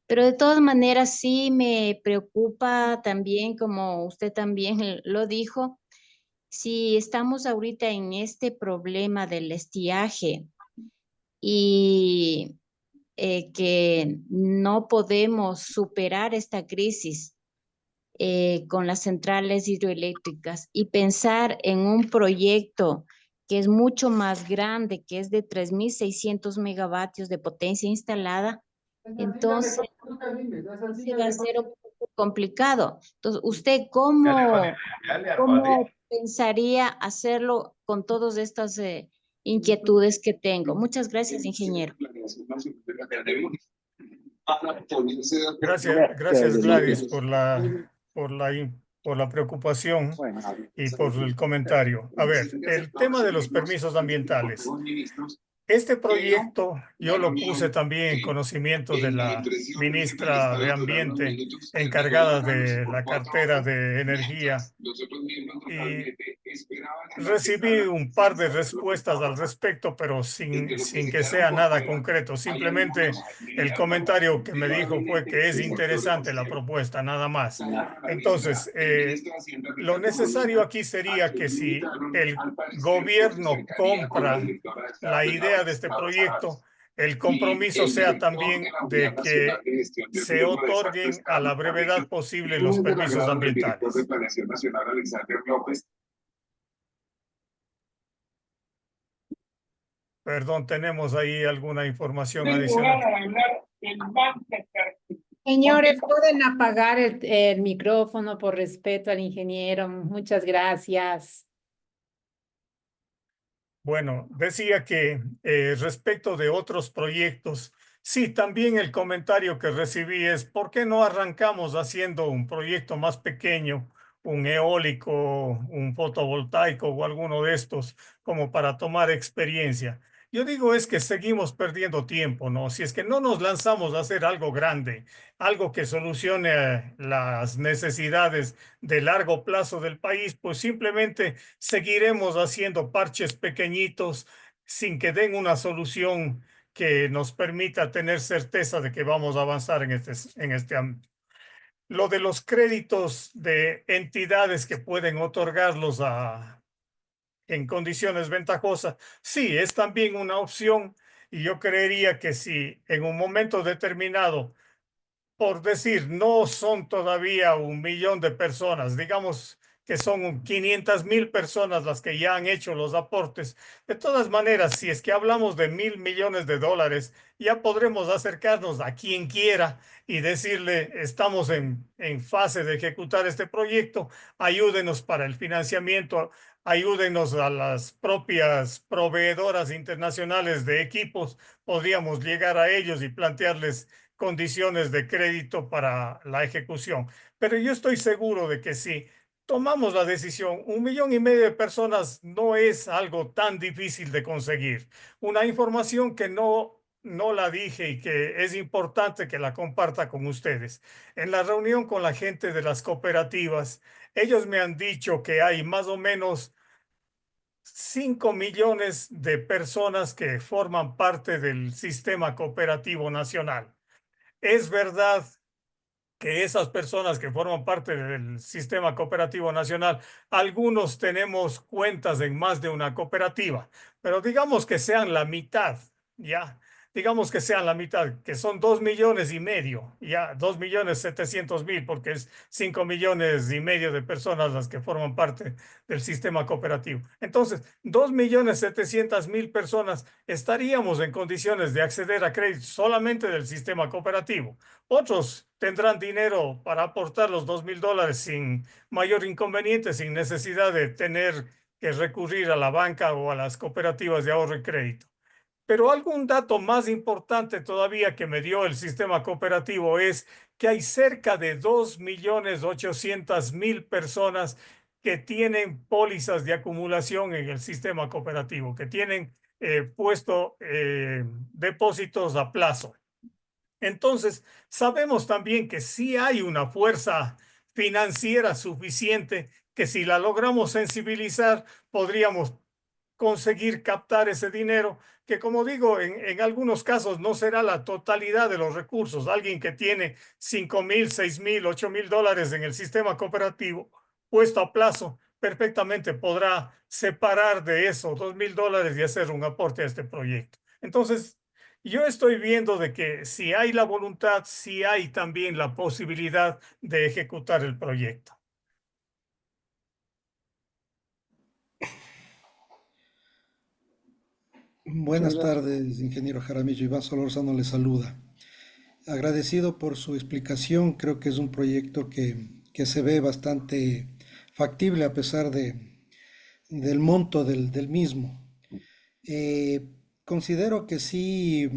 Pero de todas maneras sí me preocupa también, como usted también lo dijo, si estamos ahorita en este problema del estiaje y que no podemos superar esta crisis con las centrales hidroeléctricas y pensar en un proyecto que es mucho más grande, que es de 3.600 megavatios de potencia instalada, entonces se va a ser un poco complicado. Entonces, ¿usted cómo pensaría hacerlo con todas estas inquietudes que tengo? Muchas gracias, ingeniero.
Gracias Gladys por la preocupación y por el comentario. A ver, el tema de los permisos ambientales. Este proyecto yo lo puse también en conocimiento de la ministra de Ambiente encargada de la cartera de energía y recibí un par de respuestas al respecto, pero sin que sea nada concreto. Simplemente el comentario que me dijo fue que es interesante la propuesta, nada más. Entonces, lo necesario aquí sería que si el gobierno compra la idea de este proyecto, el compromiso sea también de que se otorguen a la brevedad posible los permisos ambientales. Perdón, ¿tenemos ahí alguna información adicional?
Señores, pueden apagar el micrófono por respeto al ingeniero. Muchas gracias.
Bueno, decía que respecto de otros proyectos, sí, también el comentario que recibí es, ¿por qué no arrancamos haciendo un proyecto más pequeño, un eólico, un fotovoltaico o alguno de estos, como para tomar experiencia. Yo digo es que seguimos perdiendo tiempo, ¿no? Si es que no nos lanzamos a hacer algo grande, algo que solucione las necesidades de largo plazo del país, pues simplemente seguiremos haciendo parches pequeñitos sin que den una solución que nos permita tener certeza de que vamos a avanzar en este ámbito. Lo de los créditos de entidades que pueden otorgarlos en condiciones ventajosas, sí, es también una opción y yo creería que si en un momento determinado, por decir, no son todavía 1 millón de personas, digamos que son 500.000 personas las que ya han hecho los aportes. De todas maneras, si es que hablamos de $1.000 millones, ya podremos acercarnos a quien quiera y decirle, estamos en fase de ejecutar este proyecto, ayúdenos para el financiamiento, ayúdenos a las propias proveedoras internacionales de equipos, podríamos llegar a ellos y plantearles condiciones de crédito para la ejecución. Pero yo estoy seguro de que si tomamos la decisión, 1,5 millones de personas no es algo tan difícil de conseguir. Una información que no la dije y que es importante que la comparta con ustedes. En la reunión con la gente de las cooperativas, ellos me han dicho que hay más o menos 5 millones de personas que forman parte del sistema cooperativo nacional. Es verdad que esas personas que forman parte del sistema cooperativo nacional, algunos tenemos cuentas en más de una cooperativa, pero digamos que sean la mitad, ¿ya? Digamos que sean la mitad, que son 2,5 millones, ya, 2,700,000, porque es 5,5 millones de personas las que forman parte del sistema cooperativo. Entonces, 2,700,000 personas estaríamos en condiciones de acceder a crédito solamente del sistema cooperativo. Otros tendrán dinero para aportar los $2,000 sin mayor inconveniente, sin necesidad de tener que recurrir a la banca o a las cooperativas de ahorro y crédito. Pero algún dato más importante todavía que me dio el sistema cooperativo es que hay cerca de 2,800,000 personas que tienen pólizas de acumulación en el sistema cooperativo, que tienen puesto depósitos a plazo. Entonces, sabemos también que sí hay una fuerza financiera suficiente que si la logramos sensibilizar, podríamos conseguir captar ese dinero, que como digo, en algunos casos no será la totalidad de los recursos. Alguien que tiene 5,000, 6,000, 8,000 dólares en el sistema cooperativo puesto a plazo, perfectamente podrá separar de eso $2,000 y hacer un aporte a este proyecto. Entonces, yo estoy viendo de que si hay la voluntad, si hay también la posibilidad de ejecutar el proyecto.
Buenas tardes, ingeniero Jaramillo. Iván Solórzano le saluda. Agradecido por su explicación. Creo que es un proyecto que se ve bastante factible a pesar del monto del mismo. Considero que sí,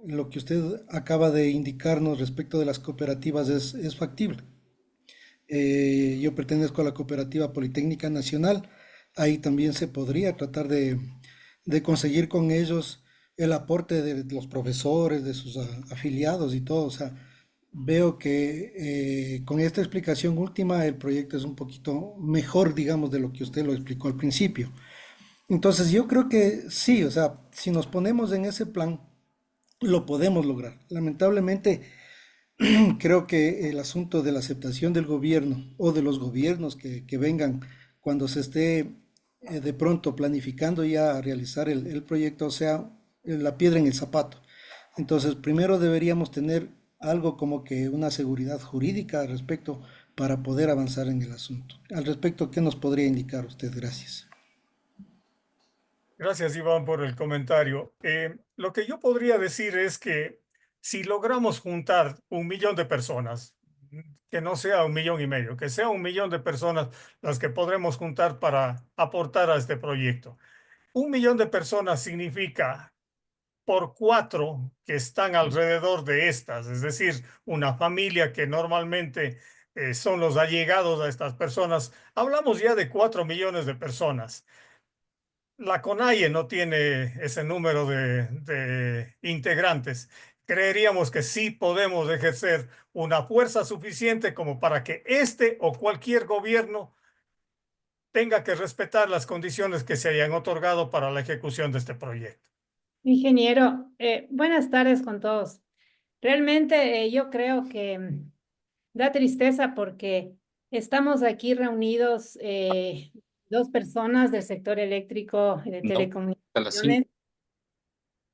lo que usted acaba de indicarnos respecto de las cooperativas es factible. Yo pertenezco a la Cooperativa Politécnica Nacional. Ahí también se podría tratar de conseguir con ellos el aporte de los profesores, de sus afiliados y todo. O sea, veo que con esta explicación última el proyecto es un poquito mejor, digamos, de lo que usted lo explicó al principio. Entonces yo creo que sí, o sea, si nos ponemos en ese plan, lo podemos lograr. Lamentablemente, creo que el asunto de la aceptación del gobierno o de los gobiernos que vengan cuando se esté de pronto planificando ya realizar el proyecto, o sea, la piedra en el zapato. Entonces, primero deberíamos tener algo como que una seguridad jurídica al respecto para poder avanzar en el asunto. Al respecto, ¿qué nos podría indicar usted? Gracias.
Gracias, Iván, por el comentario. Lo que yo podría decir es que si logramos juntar 1 millón de personas, que no sea 1,5 millones, que sea 1 millón de personas las que podremos juntar para aportar a este proyecto. 1 millón de personas significa por 4 que están alrededor de estas, es decir, una familia que normalmente son los allegados a estas personas. Hablamos ya de 4 millones de personas. La CONAIE no tiene ese número de integrantes. Creeríamos que sí podemos ejercer una fuerza suficiente como para que este o cualquier gobierno tenga que respetar las condiciones que se hayan otorgado para la ejecución de este proyecto.
Ingeniero, buenas tardes con todos. Realmente yo creo que da tristeza porque estamos aquí reunidos dos personas del sector eléctrico y de
No, a las 5,
telecomunicaciones.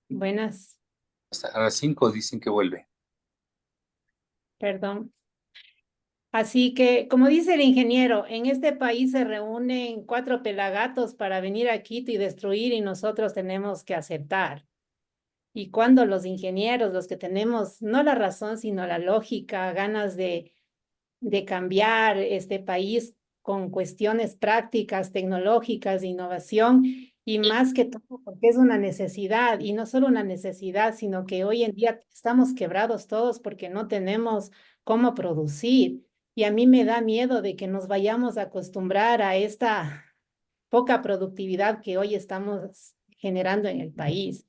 Buenas,
a las 5 dicen que vuelve.
perdón. Así que, como dice el ingeniero, en este país se reúnen 4 pelagatos para venir a Quito y destruir y nosotros tenemos que aceptar. Y cuando los ingenieros, los que tenemos no la razón, sino la lógica, ganas de cambiar este país con cuestiones prácticas, tecnológicas, de innovación, y más que todo porque es una necesidad, y no solo una necesidad, sino que hoy en día estamos quebrados todos porque no tenemos cómo producir. Y a mí me da miedo de que nos vayamos a acostumbrar a esta poca productividad que hoy estamos generando en el país.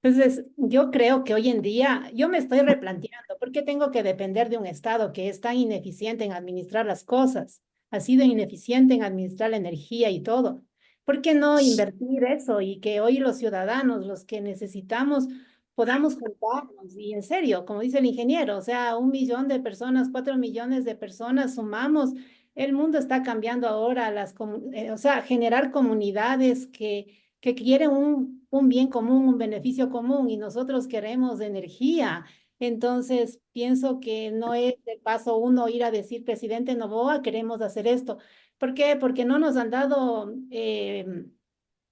Entonces, yo creo que hoy en día yo me estoy replanteando, ¿por qué tengo que depender de un Estado que es tan ineficiente en administrar las cosas? Ha sido ineficiente en administrar la energía y todo. ¿Por qué no invertir eso y que hoy los ciudadanos, los que necesitamos, podamos juntarnos? Y en serio, como dice el ingeniero, o sea, 1 millón de personas, 4 millones de personas sumamos. El mundo está cambiando ahora, o sea, generar comunidades que quieren un bien común, un beneficio común, y nosotros queremos energía. Entonces, pienso que no es el paso uno ir a decir, presidente Noboa, queremos hacer esto. ¿Por qué? Porque no nos han dado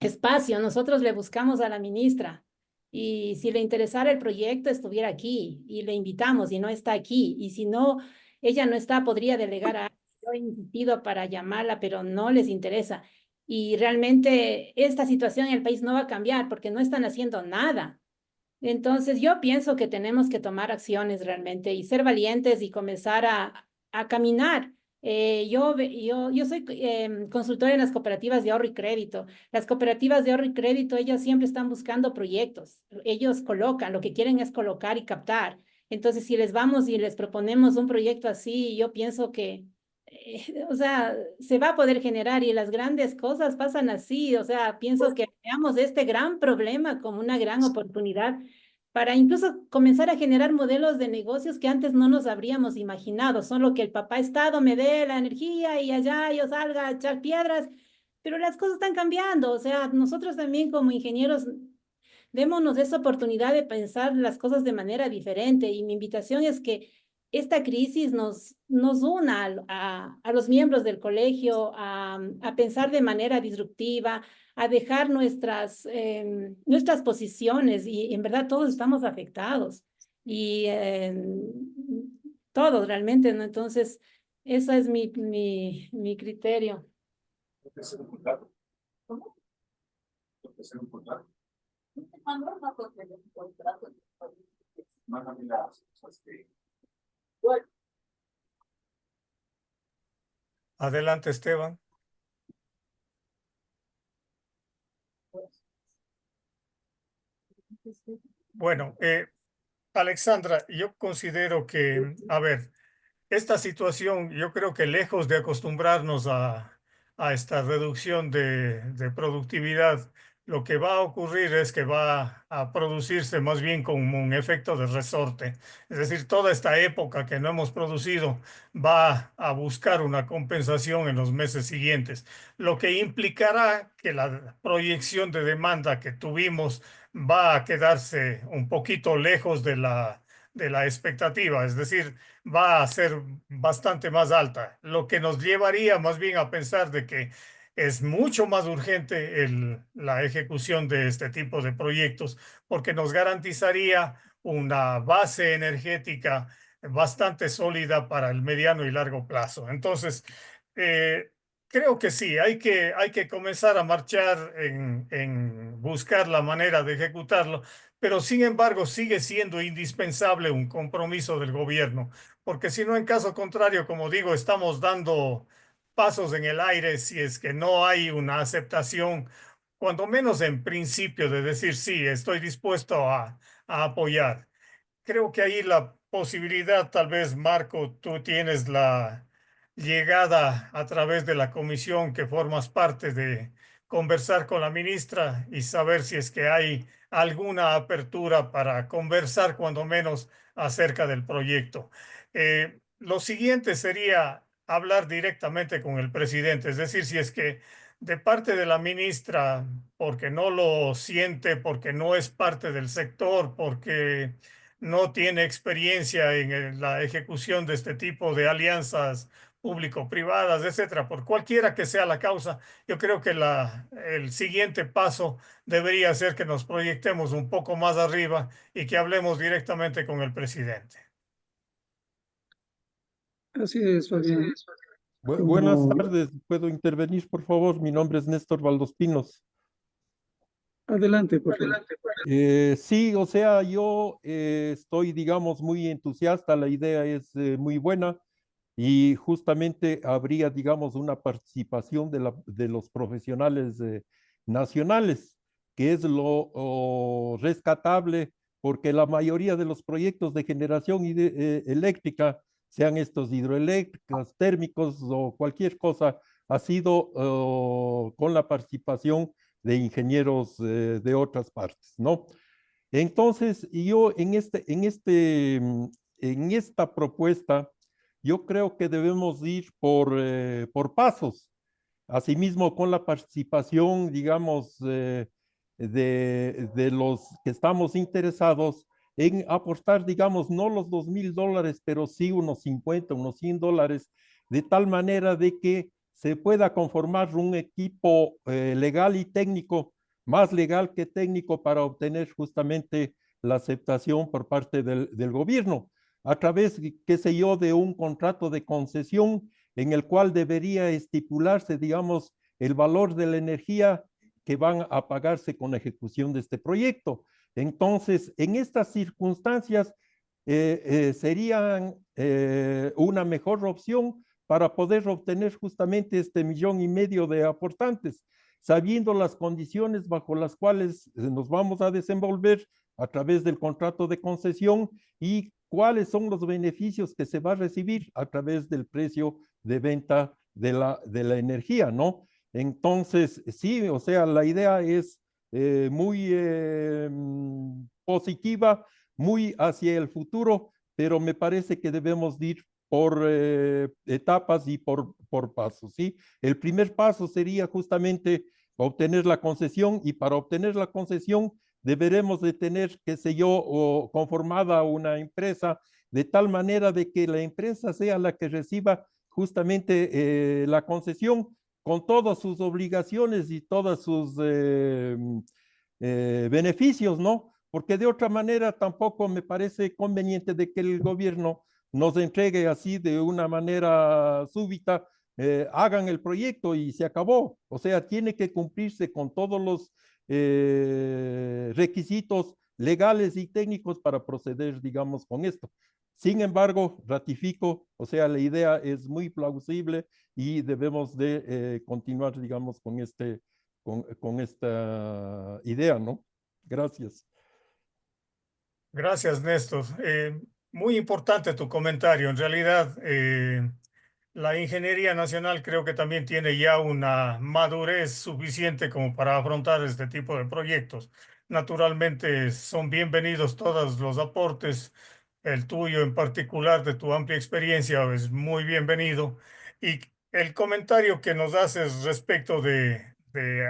espacio. Nosotros le buscamos a la ministra. Y si le interesara el proyecto, estuviera aquí y le invitamos y no está aquí. Y si no, ella no está, podría delegar a... Yo he insistido para llamarla, pero no les interesa. Y realmente esta situación en el país no va a cambiar porque no están haciendo nada. Entonces yo pienso que tenemos que tomar acciones realmente y ser valientes y comenzar a caminar. Yo soy consultora en las cooperativas de ahorro y crédito. Las cooperativas de ahorro y crédito, ellas siempre están buscando proyectos. Ellos colocan, lo que quieren es colocar y captar. Entonces, si les vamos y les proponemos un proyecto así, yo pienso que o sea, se va a poder generar y las grandes cosas pasan así. O sea, pienso que veamos este gran problema como una gran oportunidad para incluso comenzar a generar modelos de negocios que antes no nos habríamos imaginado. Solo que el papá Estado me dé la energía y allá yo salga a echar piedras, pero las cosas están cambiando. O sea, nosotros también como ingenieros démonos esa oportunidad de pensar las cosas de manera diferente y mi invitación es que esta crisis nos una a los miembros del colegio a pensar de manera disruptiva, a dejar nuestras posiciones y en verdad todos estamos afectados y todos realmente, ¿no? Entonces, ese es mi criterio. ¿Cómo?
Adelante, Esteban. Bueno, Alexandra, yo considero que, a ver, esta situación, yo creo que lejos de acostumbrarnos a esta reducción de productividad, lo que va a ocurrir es que va a producirse más bien como un efecto de resorte. Es decir, toda esta época que no hemos producido va a buscar una compensación en los meses siguientes, lo que implicará que la proyección de demanda que tuvimos va a quedarse un poquito lejos de la expectativa. Es decir, va a ser bastante más alta, lo que nos llevaría más bien a pensar de que es mucho más urgente la ejecución de este tipo de proyectos porque nos garantizaría una base energética bastante sólida para el mediano y largo plazo. Entonces, creo que sí, hay que comenzar a marchar en buscar la manera de ejecutarlo, pero sin embargo sigue siendo indispensable un compromiso del gobierno, porque si no, en caso contrario, como digo, estamos dando pasos en el aire si es que no hay una aceptación, cuando menos en principio, de decir sí, estoy dispuesto a apoyar. Creo que ahí la posibilidad, tal vez, Marco, tú tienes la llegada a través de la comisión que formas parte de conversar con la ministra y saber si es que hay alguna apertura para conversar, cuando menos, acerca del proyecto. Lo siguiente sería hablar directamente con el presidente, es decir, si es que de parte de la ministra, porque no lo siente, porque no es parte del sector, porque no tiene experiencia en la ejecución de este tipo de alianzas público-privadas, etcétera, por cualquiera que sea la causa, yo creo que el siguiente paso debería ser que nos proyectemos un poco más arriba y que hablemos directamente con el presidente.
Así es, Fabián.
Buenas
Como-
tardes, ¿puedo intervenir, por favor? Mi nombre es Néstor Valdospinos.
Adelante, por favor.
Sí, o sea, yo estoy, digamos, muy entusiasta, la idea es muy buena y justamente habría, digamos, una participación de los profesionales nacionales, que es lo rescatable, porque la mayoría de los proyectos de generación eléctrica, sean estos hidroeléctricos, térmicos o cualquier cosa, ha sido con la participación de ingenieros de otras partes, ¿no? Entonces, yo en esta propuesta, yo creo que debemos ir por pasos. Asimismo, con la participación, digamos, de los que estamos interesados en aportar, digamos, no los $2,000, pero sí unos 50, unos $100, de tal manera de que se pueda conformar un equipo legal y técnico, más legal que técnico, para obtener justamente la aceptación por parte del gobierno, a través, qué sé yo, de un contrato de concesión en el cual debería estipularse, digamos, el valor de la energía que van a pagarse con la ejecución de este proyecto. Entonces, en estas circunstancias, serían una mejor opción para poder obtener justamente este 1,5 millones de aportantes, sabiendo las condiciones bajo las cuales nos vamos a desenvolver a través del contrato de concesión y cuáles son los beneficios que se va a recibir a través del precio de venta de la energía, ¿no? Entonces, sí, o sea, la idea es muy positiva, muy hacia el futuro, pero me parece que debemos ir por etapas y por pasos, ¿sí? El primer paso sería justamente obtener la concesión, y para obtener la concesión deberemos de tener, qué sé yo, o conformada una empresa, de tal manera de que la empresa sea la que reciba justamente la concesión con todas sus obligaciones y todos sus beneficios, ¿no? Porque de otra manera tampoco me parece conveniente de que el gobierno nos entregue así de una manera súbita, hagan el proyecto y se acabó. O sea, tiene que cumplirse con todos los requisitos legales y técnicos para proceder, digamos, con esto. Sin embargo, ratifico, o sea, la idea es muy plausible y debemos de continuar, digamos, con esta idea, ¿no? Gracias.
Gracias, Néstor. Muy importante tu comentario. En realidad, la ingeniería nacional creo que también tiene ya una madurez suficiente como para afrontar este tipo de proyectos. Naturalmente, son bienvenidos todos los aportes. El tuyo en particular, de tu amplia experiencia, es muy bienvenido. Y el comentario que nos haces respecto de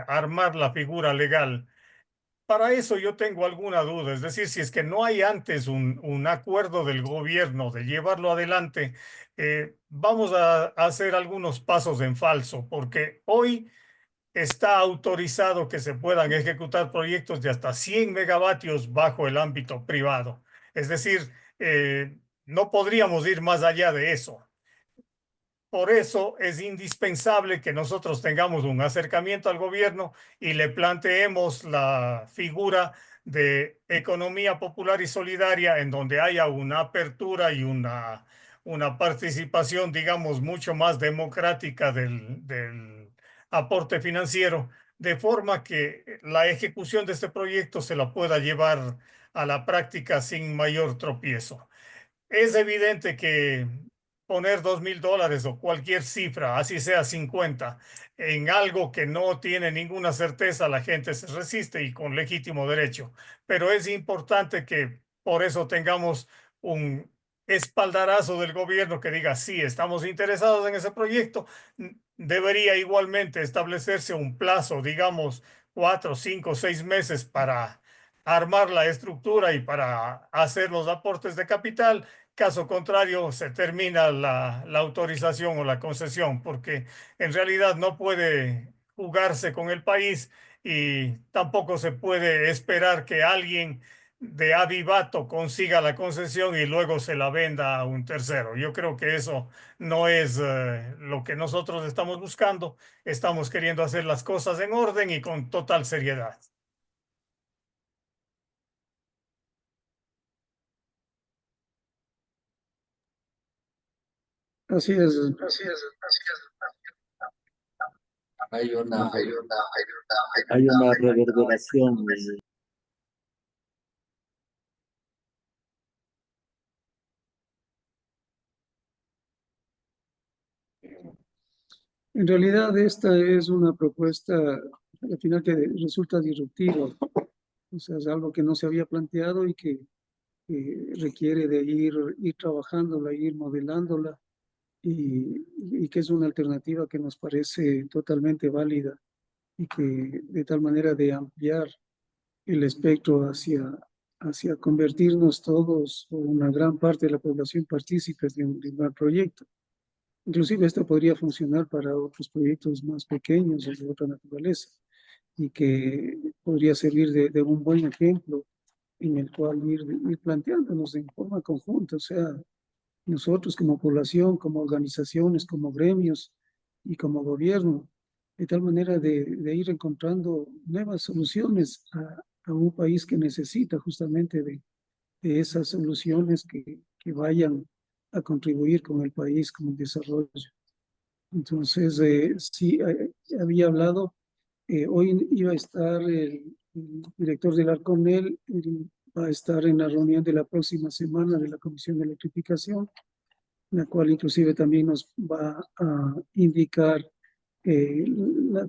armar la figura legal. Para eso yo tengo alguna duda, es decir, si es que no hay antes un acuerdo del gobierno de llevarlo adelante, vamos a hacer algunos pasos en falso, porque hoy está autorizado que se puedan ejecutar proyectos de hasta 100 megavatios bajo el ámbito privado. Es decir, no podríamos ir más allá de eso. Por eso es indispensable que nosotros tengamos un acercamiento al gobierno y le planteemos la figura de economía popular y solidaria, en donde haya una apertura y una participación, digamos, mucho más democrática del aporte financiero, de forma que la ejecución de este proyecto se la pueda llevar a la práctica sin mayor tropiezo. Es evidente que poner $2,000 o cualquier cifra, así sea 50, en algo que no tiene ninguna certeza, la gente se resiste y con legítimo derecho. Pero es importante que por eso tengamos un espaldarazo del gobierno que diga, sí, estamos interesados en ese proyecto. Debería igualmente establecerse un plazo, digamos, 4, 5, 6 meses para armar la estructura y para hacer los aportes de capital. Caso contrario, se termina la autorización o la concesión, porque en realidad no puede jugarse con el país y tampoco se puede esperar que alguien de avivato consiga la concesión y luego se la venda a un tercero. Yo creo que eso no es lo que nosotros estamos buscando. Estamos queriendo hacer las cosas en orden y con total seriedad.
Así es.
Hay una reverberación.
En realidad esta es una propuesta al final que resulta disruptiva. O sea, es algo que no se había planteado y que requiere de ir trabajándola, ir modelándola y que es una alternativa que nos parece totalmente válida y que de tal manera de ampliar el espectro hacia convertirnos todos o una gran parte de la población partícipes de un gran proyecto. Inclusive esto podría funcionar para otros proyectos más pequeños o de otra naturaleza y que podría servir de un buen ejemplo en el cual ir planteándonos en forma conjunta, o sea, nosotros como población, como organizaciones, como gremios y como gobierno, de tal manera de ir encontrando nuevas soluciones a un país que necesita justamente de esas soluciones que vayan a contribuir con el país, con el desarrollo. Entonces, sí, había hablado, hoy iba a estar el director del Arconel, él va a estar en la reunión de la próxima semana de la Comisión de Electrificación, la cual inclusive también nos va a indicar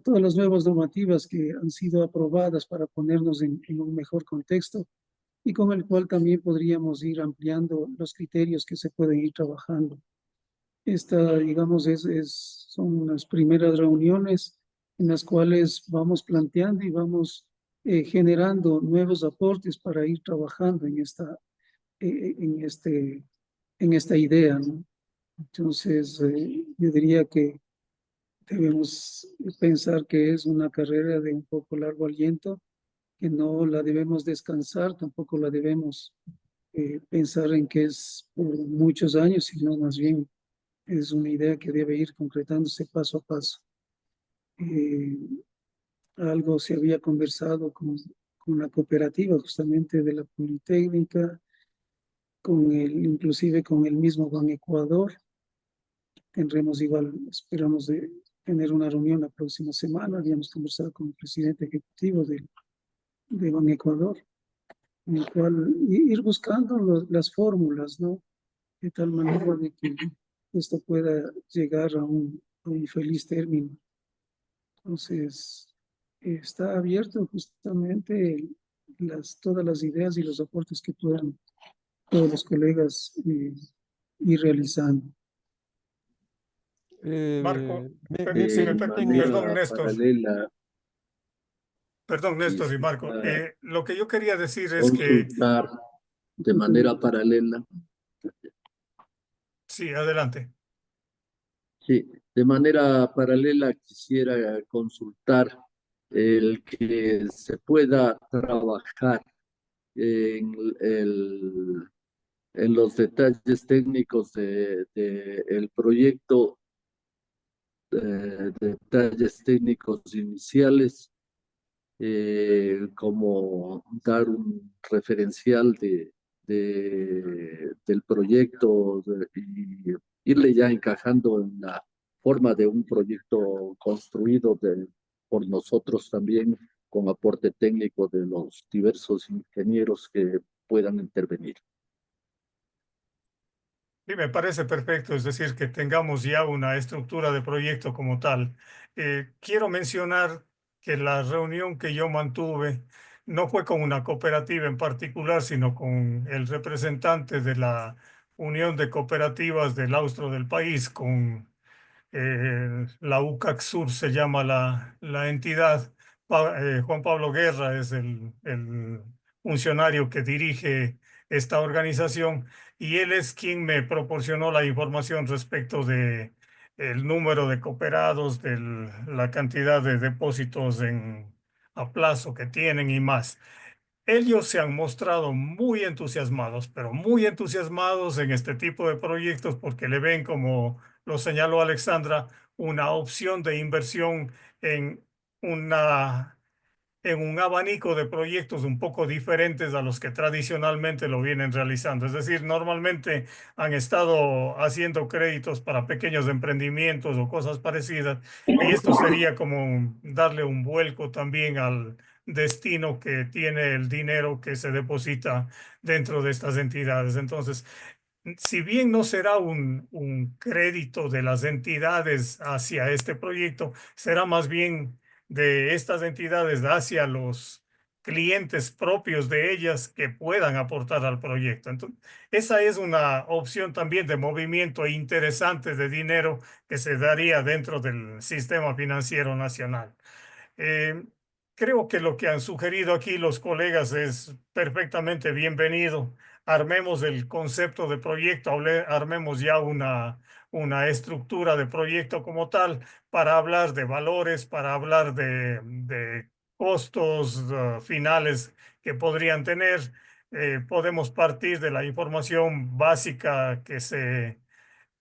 todas las nuevas normativas que han sido aprobadas para ponernos en un mejor contexto y con el cual también podríamos ir ampliando los criterios que se pueden ir trabajando. Esta, digamos, son las primeras reuniones en las cuales vamos planteando y vamos generando nuevos aportes para ir trabajando en esta idea, ¿no? Entonces, yo diría que debemos pensar que es una carrera de un poco largo aliento, que no la debemos descansar, tampoco la debemos pensar en que es por muchos años, sino más bien es una idea que debe ir concretándose paso a paso. Algo se había conversado con la cooperativa justamente de la Politécnica, inclusive con el mismo Ban Ecuador. Tendremos igual, esperamos de tener una reunión la próxima semana. Habíamos conversado con el presidente ejecutivo de Ban Ecuador, en el cual ir buscando las fórmulas, ¿no? De tal manera de que esto pueda llegar a un feliz término. Entonces, está abierto justamente todas las ideas y los aportes que puedan todos los colegas ir realizando.
Marco,
De manera paralela,
Perdón, Néstor y Marco. Lo que yo quería decir es que...
consultar de manera paralela.
Sí, adelante.
Sí, de manera paralela quisiera consultar el que se pueda trabajar en los detalles técnicos del proyecto, detalles técnicos iniciales, como dar un referencial de del proyecto y irle ya encajando en la forma de un proyecto construido por nosotros también, con aporte técnico de los diversos ingenieros que puedan intervenir.
Sí, me parece perfecto, es decir, que tengamos ya una estructura de proyecto como tal. Quiero mencionar que la reunión que yo mantuve no fue con una cooperativa en particular, sino con el representante de la Unión de Cooperativas del Austro del país, con la UCACSUR se llama la entidad. Juan Pablo Guerra es el funcionario que dirige esta organización y él es quien me proporcionó la información respecto de el número de cooperados, de la cantidad de depósitos a plazo que tienen y más. Ellos se han mostrado muy entusiasmados, pero muy entusiasmados en este tipo de proyectos porque le ven, como lo señaló Alexandra, una opción de inversión en una en un abanico de proyectos un poco diferentes a los que tradicionalmente lo vienen realizando. Es decir, normalmente han estado haciendo créditos para pequeños emprendimientos o cosas parecidas, y esto sería como darle un vuelco también al destino que tiene el dinero que se deposita dentro de estas entidades. Entonces, si bien no será un crédito de las entidades hacia este proyecto, será más bien de estas entidades hacia los clientes propios de ellas que puedan aportar al proyecto. Entonces, esa es una opción también de movimiento interesante de dinero que se daría dentro del sistema financiero nacional. Eh, Creo que lo que han sugerido aquí los colegas es perfectamente bienvenido. Armemos el concepto de proyecto, armemos ya una estructura de proyecto como tal para hablar de valores, para hablar de costos finales que podrían tener. Podemos partir de la información básica que se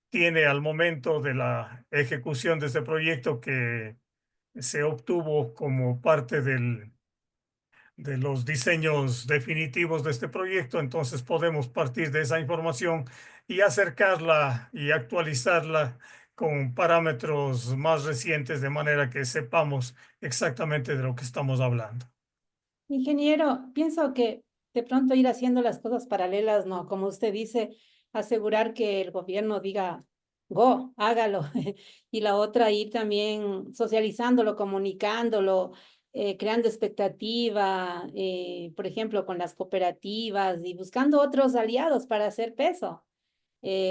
tiene al momento de la ejecución de este proyecto, que se obtuvo como parte de los diseños definitivos de este proyecto. Entonces podemos partir de esa información y acercarla y actualizarla con parámetros más recientes, de manera que sepamos exactamente de lo que estamos hablando.
Ingeniero, pienso que de pronto ir haciendo las cosas paralelas, ¿no? Como usted dice, asegurar que el gobierno diga, go, hágalo. Y la otra, ir también socializándolo, comunicándolo, creando expectativa, por ejemplo, con las cooperativas y buscando otros aliados para hacer peso,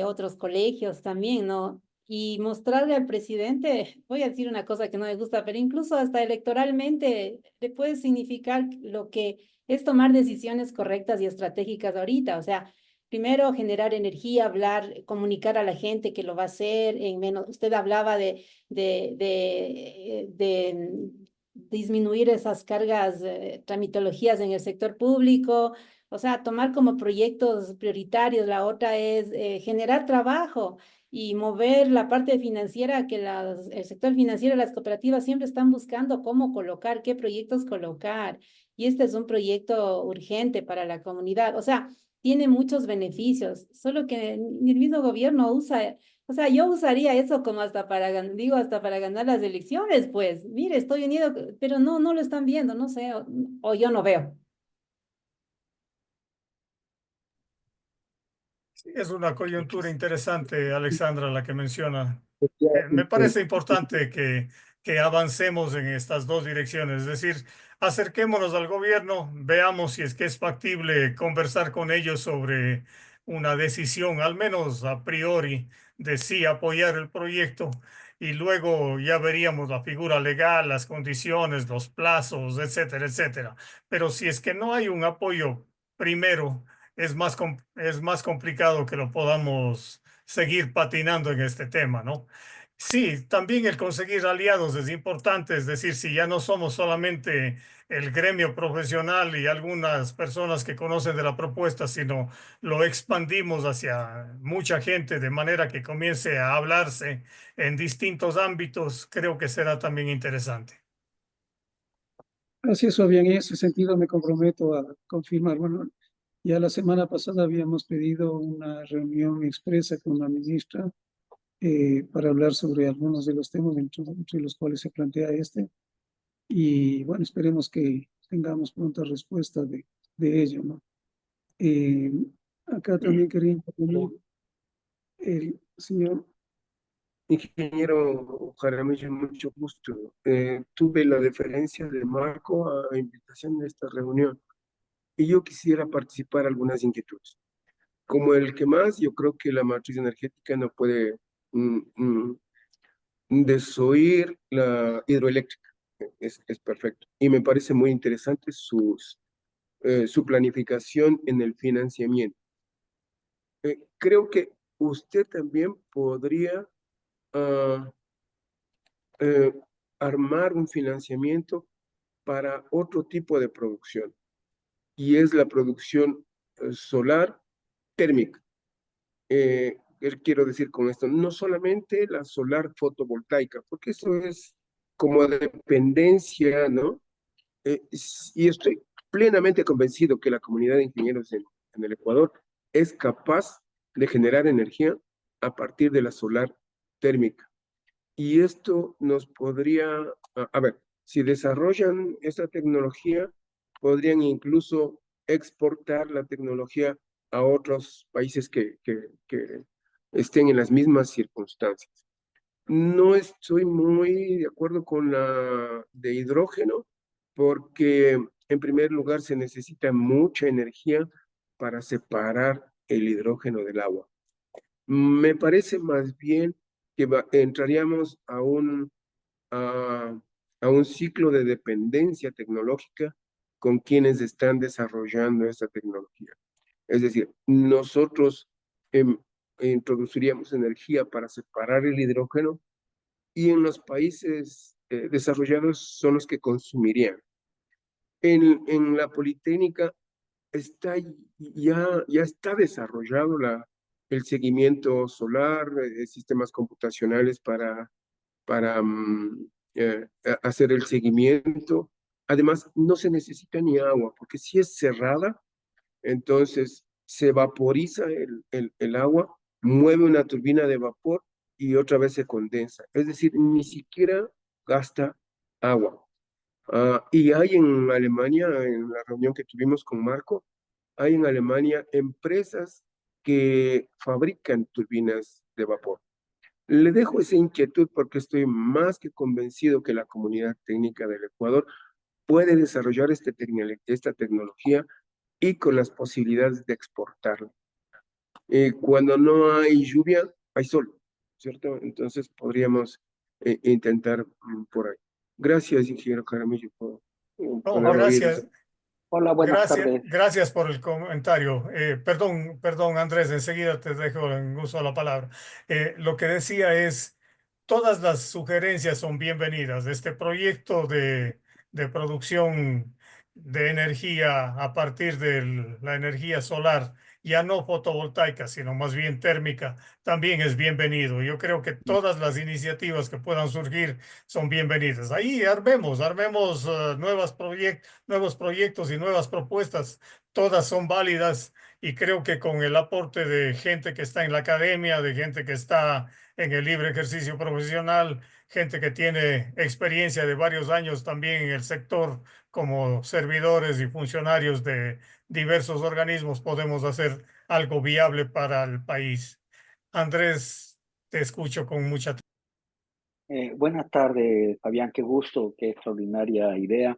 otros colegios también, ¿no? Y mostrarle al presidente, voy a decir una cosa que no me gusta, pero incluso hasta electoralmente le puede significar lo que es tomar decisiones correctas y estratégicas ahorita. O sea, primero generar energía, hablar, comunicar a la gente que lo va a hacer en menos. Usted hablaba de disminuir esas cargas, tramitologías en el sector público. O sea, tomar como proyectos prioritarios. La otra es generar trabajo y mover la parte financiera, que el sector financiero, las cooperativas siempre están buscando cómo colocar, qué proyectos colocar. Y este es un proyecto urgente para la comunidad. O sea, tiene muchos beneficios, solo que ni el mismo gobierno usa. O sea, yo usaría eso como hasta para, digo, hasta para ganar las elecciones, pues. Mire, estoy unido, pero no lo están viendo, no sé, o yo no veo.
Sí, es una coyuntura interesante, Alexandra, la que menciona. Me
Efectivamente,
parece importante que avancemos en estas dos direcciones, es decir, acerquémonos al gobierno, veamos si es que es factible conversar con ellos sobre una decisión, al menos a priori, de sí apoyar el proyecto, y luego ya veríamos la figura legal, las condiciones, los plazos, etcétera, etcétera. Pero si es que no hay un apoyo primero, es más complicado que lo podamos seguir patinando en este tema, ¿no? Sí, también el conseguir aliados es importante, es decir, si ya no somos solamente el gremio profesional y algunas personas que conocen de la propuesta, sino lo expandimos hacia mucha gente de manera que comience a hablarse en distintos ámbitos, creo que será también interesante.
Así es, bien, en ese sentido me comprometo a confirmar. Bueno, Ya la semana pasada habíamos pedido una reunión expresa con la ministra para hablar sobre algunos de los temas entre los cuales se plantea este. Y bueno, esperemos que tengamos pronta respuesta de ello, ¿no? Acá también quería intervenir el señor.
Ingeniero Jaramillo, mucho gusto. Tuve la deferencia de Marco a invitación de esta reunión y yo quisiera participar algunas inquietudes. Como el que más, yo creo que la matriz energética no puede mm, mm, desoír la hidroeléctrica. Es perfecto. Y me parece muy interesante su planificación en el financiamiento. Creo que usted también podría ah, eh, armar un financiamiento para otro tipo de producción, y es la producción solar térmica. Quiero decir con esto, no solamente la solar fotovoltaica, porque eso es como dependencia, ¿no? Y estoy plenamente convencido que la comunidad de ingenieros en el Ecuador es capaz de generar energía a partir de la solar térmica. Y esto nos podría, a ver, si desarrollan esta tecnología, podrían incluso exportar la tecnología a otros países que estén en las mismas circunstancias. No estoy muy de acuerdo con la de hidrógeno, porque en primer lugar se necesita mucha energía para separar el hidrógeno del agua. Me parece más bien que entraríamos a, a un ciclo de dependencia tecnológica con quienes están desarrollando esta tecnología. Es decir, nosotros introduciríamos energía para separar el hidrógeno y en los países desarrollados son los que consumirían. En la Politécnica ya está desarrollado el seguimiento solar, sistemas computacionales para hacer el seguimiento. Además, no se necesita ni agua, porque si es cerrada, entonces se vaporiza el agua, mueve una turbina de vapor y otra vez se condensa. Es decir, ni siquiera gasta agua. Y hay en Alemania, en la reunión que tuvimos con Marco, hay en Alemania empresas que fabrican turbinas de vapor. Le dejo esa inquietud porque estoy más que convencido que la comunidad técnica del Ecuador puede desarrollar esta tecnología y con las posibilidades de exportarla. Cuando no hay lluvia, hay sol, ¿cierto? Entonces podríamos intentar por ahí. Gracias, ingeniero Jaramillo, por poner oídos.
Gracias.
Hola, buenas tardes.
Gracias por el comentario. Perdón, Andrés, enseguida te dejo en uso de la palabra. Lo que decía es, todas las sugerencias son bienvenidas. Este proyecto de producción de energía a partir de la energía solar, ya no fotovoltaica, sino más bien térmica, también es bienvenido. Yo creo que todas las iniciativas que puedan surgir son bienvenidas. Ahí armemos nuevos proyectos y nuevas propuestas, todas son válidas y creo que con el aporte de gente que está en la academia, de gente que está en el libre ejercicio profesional, gente que tiene experiencia de varios años también en el sector como servidores y funcionarios de diversos organismos, podemos hacer algo viable para el país. Andrés, te escucho con mucha atención.
Buenas tardes, Fabián, qué gusto, qué extraordinaria idea.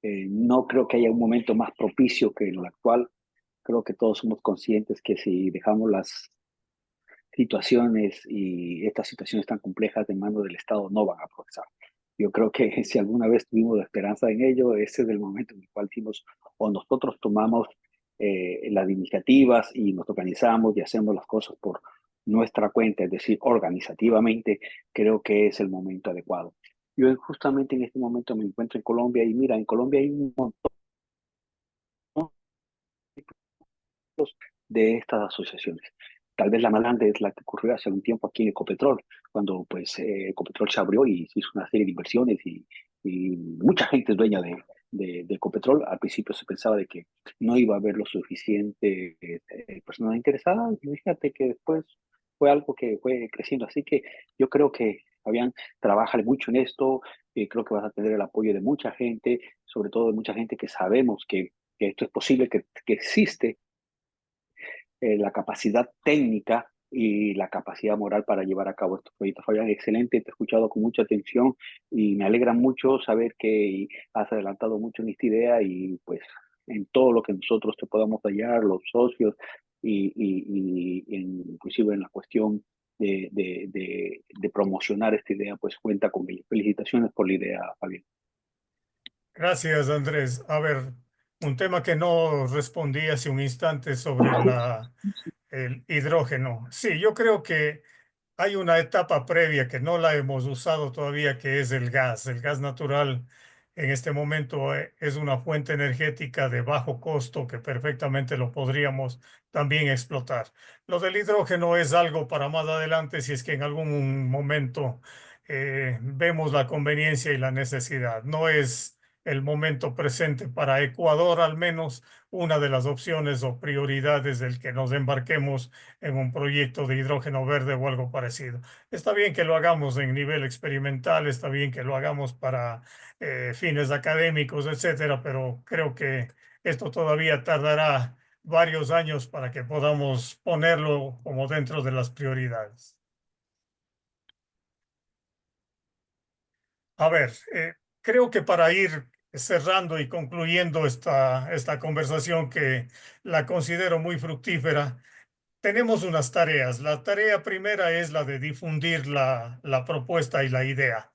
No creo que haya un momento más propicio que el actual. Creo que todos somos conscientes que si dejamos las situaciones y estas situaciones tan complejas de manos del Estado no van a progresar. Yo creo que si alguna vez tuvimos esperanza en ello, ese es el momento en el cual decimos o nosotros tomamos las iniciativas y nos organizamos y hacemos las cosas por nuestra cuenta, es decir, organizativamente, creo que es el momento adecuado. Yo justamente en este momento me encuentro en Colombia y mira, en Colombia hay un montón de estas asociaciones. Tal vez la más grande es la que ocurrió hace un tiempo aquí en Ecopetrol, cuando pues Ecopetrol se abrió y se hizo una serie de inversiones y mucha gente es dueña de Ecopetrol. Al principio se pensaba de que no iba a haber lo suficiente personas interesadas, y fíjate que después fue algo que fue creciendo. Así que yo creo que, Fabián, trabájale mucho en esto. Creo que vas a tener el apoyo de mucha gente, sobre todo de mucha gente que sabemos que esto es posible, que existe la capacidad técnica y la capacidad moral para llevar a cabo estos proyectos. Fabián, excelente, te he escuchado con mucha atención y me alegra mucho saber que has adelantado mucho en esta idea, y pues en todo lo que nosotros te podamos hallar, los socios, inclusive en la cuestión de promocionar esta idea, pues cuenta con ello. Felicitaciones por la idea, Fabián.
Gracias, Andrés. A ver, un tema que no respondí hace un instante sobre el hidrógeno. Sí, yo creo que hay una etapa previa que no la hemos usado todavía, que es el gas. El gas natural en este momento es una fuente energética de bajo costo que perfectamente lo podríamos también explotar. Lo del hidrógeno es algo para más adelante si es que en algún momento vemos la conveniencia y la necesidad. No es el momento presente para Ecuador, al menos una de las opciones o prioridades del que nos embarquemos en un proyecto de hidrógeno verde o algo parecido. Está bien que lo hagamos en nivel experimental, está bien que lo hagamos para fines académicos, etcétera, pero creo que esto todavía tardará varios años para que podamos ponerlo como dentro de las prioridades. A ver, creo que para ir cerrando y concluyendo esta conversación, que la considero muy fructífera, tenemos unas tareas. La tarea primera es la de difundir la propuesta y la idea.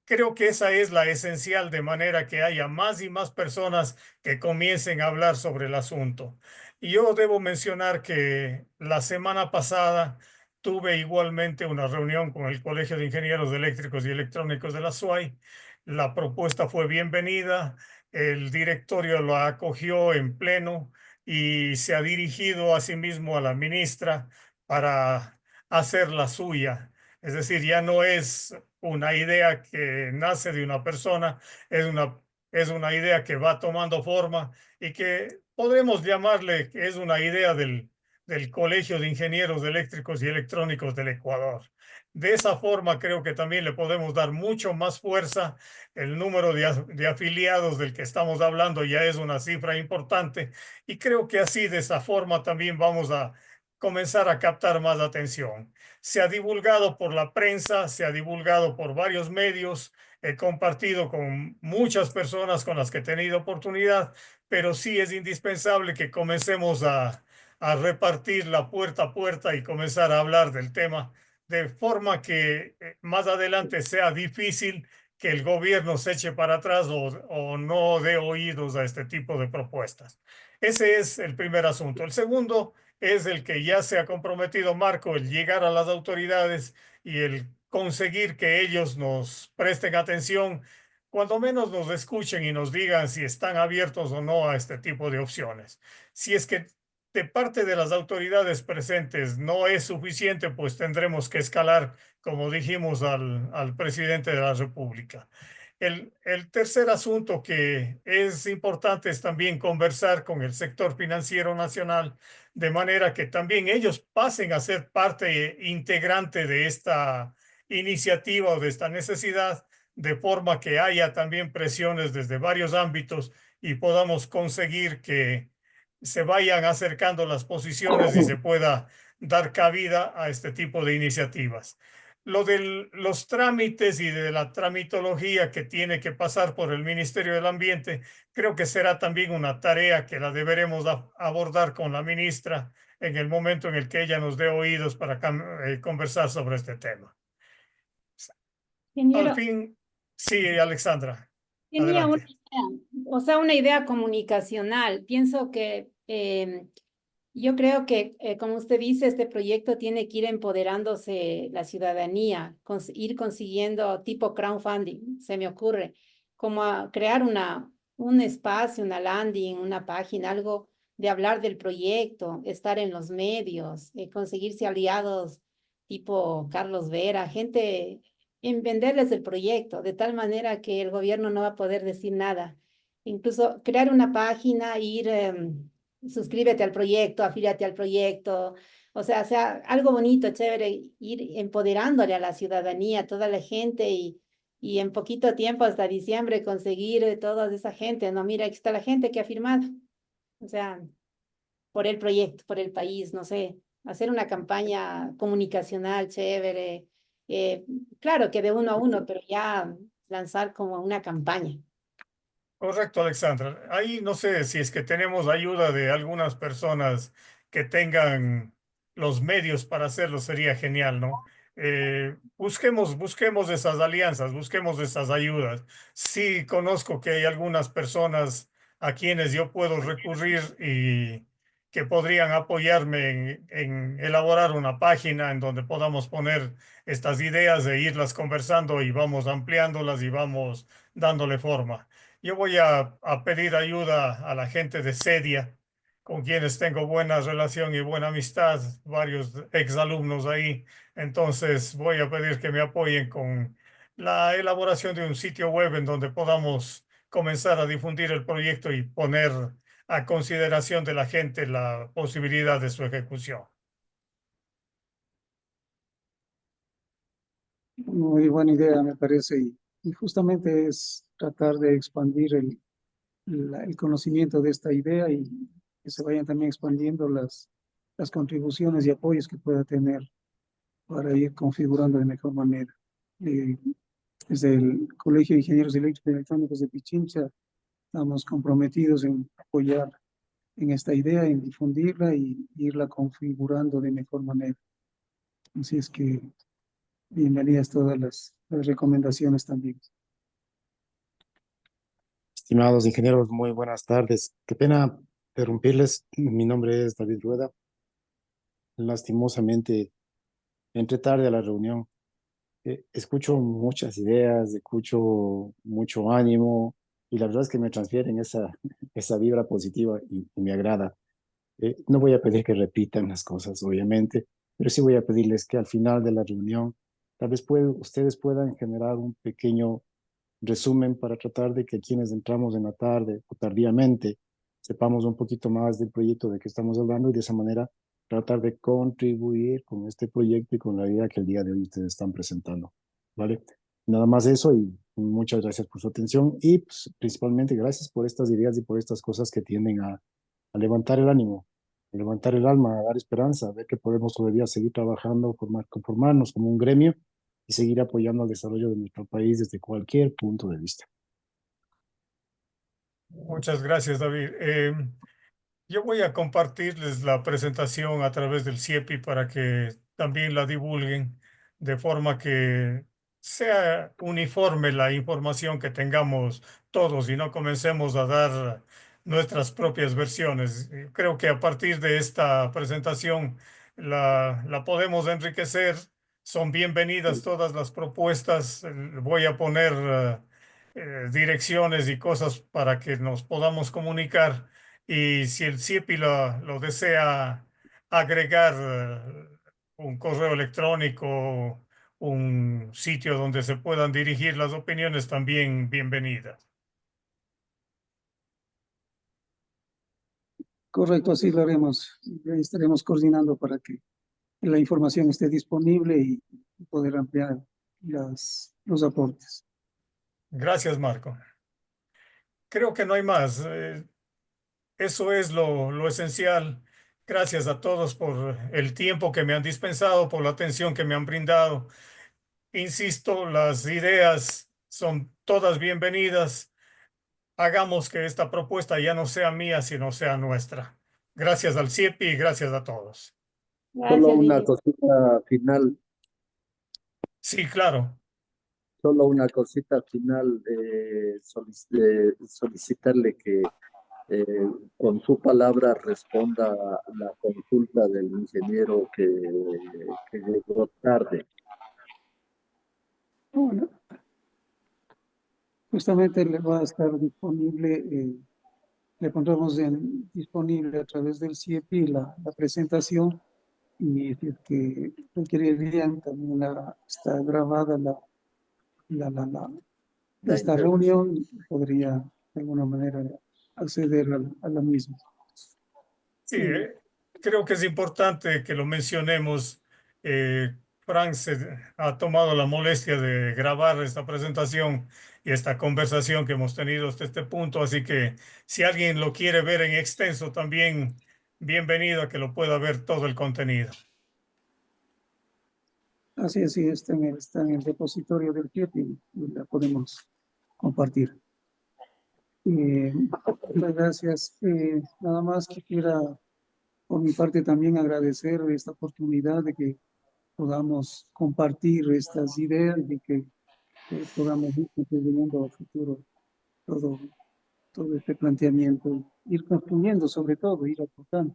Creo que esa es la esencial, de manera que haya más y más personas que comiencen a hablar sobre el asunto. Y yo debo mencionar que la semana pasada tuve igualmente una reunión con el Colegio de Ingenieros Eléctricos y Electrónicos de la SUAY. La propuesta fue bienvenida, el directorio la acogió en pleno y se ha dirigido asimismo a la ministra para hacer la suya. Es decir, ya no es una idea que nace de una persona, es una idea que va tomando forma y que podremos llamarle que es una idea del Colegio de Ingenieros Eléctricos y Electrónicos del Ecuador. De esa forma creo que también le podemos dar mucho más fuerza. El número de afiliados del que estamos hablando ya es una cifra importante, y creo que así, de esa forma, también vamos a comenzar a captar más atención. Se ha divulgado por la prensa, se ha divulgado por varios medios, he compartido con muchas personas con las que he tenido oportunidad, pero sí es indispensable que comencemos a repartir la puerta a puerta y comenzar a hablar del tema, de forma que más adelante sea difícil que el gobierno se eche para atrás o no dé oídos a este tipo de propuestas. Ese es el primer asunto. El segundo es el que ya se ha comprometido Marco, el llegar a las autoridades y el conseguir que ellos nos presten atención, cuando menos nos escuchen y nos digan si están abiertos o no a este tipo de opciones. Si es que de parte de las autoridades presentes no es suficiente, pues tendremos que escalar, como dijimos, al presidente de la República. El tercer asunto que es importante es también conversar con el sector financiero nacional, de manera que también ellos pasen a ser parte integrante de esta iniciativa o de esta necesidad, de forma que haya también presiones desde varios ámbitos y podamos conseguir que se vayan acercando las posiciones y se pueda dar cabida a este tipo de iniciativas. Lo de los trámites y de la tramitología que tiene que pasar por el Ministerio del Ambiente, creo que será también una tarea que la deberemos abordar con la ministra en el momento en el que ella nos dé oídos para conversar sobre este tema. Al fin, sí, Alexandra,
tenía una
adelante.
idea, o sea, una idea comunicacional. Pienso que yo creo que, como usted dice, este proyecto tiene que ir empoderándose la ciudadanía, ir consiguiendo tipo crowdfunding, se me ocurre, como a crear un espacio, una landing, una página, algo de hablar del proyecto, estar en los medios, conseguirse aliados tipo Carlos Vera, gente en venderles el proyecto, de tal manera que el gobierno no va a poder decir nada. incluso crear una página, ir, suscríbete al proyecto, afíliate al proyecto, o sea, algo bonito, chévere, ir empoderándole a la ciudadanía, a toda la gente y en poquito tiempo, hasta diciembre, conseguir toda esa gente, ¿no? Mira, aquí está la gente que ha firmado, o sea, por el proyecto, por el país, no sé, hacer una campaña comunicacional chévere, claro que de uno a uno, pero ya lanzar como una campaña.
Correcto, Alexandra. Ahí no sé si es que tenemos ayuda de algunas personas que tengan los medios para hacerlo, sería genial, ¿no? Busquemos esas alianzas, busquemos esas ayudas. Sí, conozco que hay algunas personas a quienes yo puedo recurrir y que podrían apoyarme en elaborar una página en donde podamos poner estas ideas e irlas conversando y vamos ampliándolas y vamos dándole forma. Yo voy a pedir ayuda a la gente de Sedia, con quienes tengo buena relación y buena amistad, varios exalumnos ahí. Entonces voy a pedir que me apoyen con la elaboración de un sitio web en donde podamos comenzar a difundir el proyecto y poner a consideración de la gente la posibilidad de su ejecución.
Muy buena idea, me parece, y justamente es tratar de expandir el conocimiento de esta idea y que se vayan también expandiendo las contribuciones y apoyos que pueda tener para ir configurando de mejor manera. Desde el Colegio de Ingenieros Eléctricos y Electrónicos de Pichincha estamos comprometidos en apoyar en esta idea, en difundirla y irla configurando de mejor manera. Así es que bienvenidas todas las recomendaciones también.
Estimados ingenieros, muy buenas tardes. Qué pena interrumpirles. Mi nombre es David Rueda. Lastimosamente, entré tarde a la reunión. Escucho muchas ideas, escucho mucho ánimo y la verdad es que me transfieren esa vibra positiva y me agrada. No voy a pedir que repitan las cosas, obviamente, pero sí voy a pedirles que al final de la reunión, tal vez ustedes puedan generar un pequeño resumen para tratar de que quienes entramos en la tarde o tardíamente sepamos un poquito más del proyecto de que estamos hablando y de esa manera tratar de contribuir con este proyecto y con la idea que el día de hoy ustedes están presentando, ¿vale? Nada más eso y muchas gracias por su atención y pues, principalmente gracias por estas ideas y por estas cosas que tienden a levantar el ánimo, a levantar el alma, a dar esperanza, a ver que podemos todavía seguir trabajando, conformarnos como un gremio y seguir apoyando al desarrollo de nuestro país desde cualquier punto de vista.
Muchas gracias, David. Yo voy a compartirles la presentación a través del CIEPI para que también la divulguen de forma que sea uniforme la información que tengamos todos y no comencemos a dar nuestras propias versiones. Creo que a partir de esta presentación la podemos enriquecer. Son bienvenidas todas las propuestas. Voy a poner direcciones y cosas para que nos podamos comunicar. Y si el CIEPI lo desea agregar un correo electrónico, un sitio donde se puedan dirigir las opiniones, también bienvenidas.
Correcto, así lo haremos. Ahí estaremos coordinando para que la información esté disponible y poder ampliar los aportes.
Gracias, Marco. Creo que no hay más. Eso es lo esencial. Gracias a todos por el tiempo que me han dispensado, por la atención que me han brindado. Insisto, las ideas son todas bienvenidas. Hagamos que esta propuesta ya no sea mía, sino sea nuestra. Gracias al CIEPI y gracias a todos.
Solo una cosita final.
Sí, claro.
Solo una cosita final. Solicitarle que con su palabra responda a la consulta del ingeniero que llegó tarde.
Bueno, justamente le va a estar disponible, le pondremos disponible a través del CIEPI la presentación y si es que requerirían también está grabada esta reunión, podría de alguna manera acceder a la misma.
Sí, creo que es importante que lo mencionemos. Frank ha tomado la molestia de grabar esta presentación y esta conversación que hemos tenido hasta este punto, así que si alguien lo quiere ver en extenso también, bienvenido a que lo pueda ver todo el contenido.
Así es, sí, está en el repositorio del CIEP y la podemos compartir. Muchas gracias. Nada más quisiera, por mi parte, también agradecer esta oportunidad de que podamos compartir estas ideas y que podamos ir contribuyendo a futuro todo este planteamiento, ir construyendo sobre todo, ir aportando.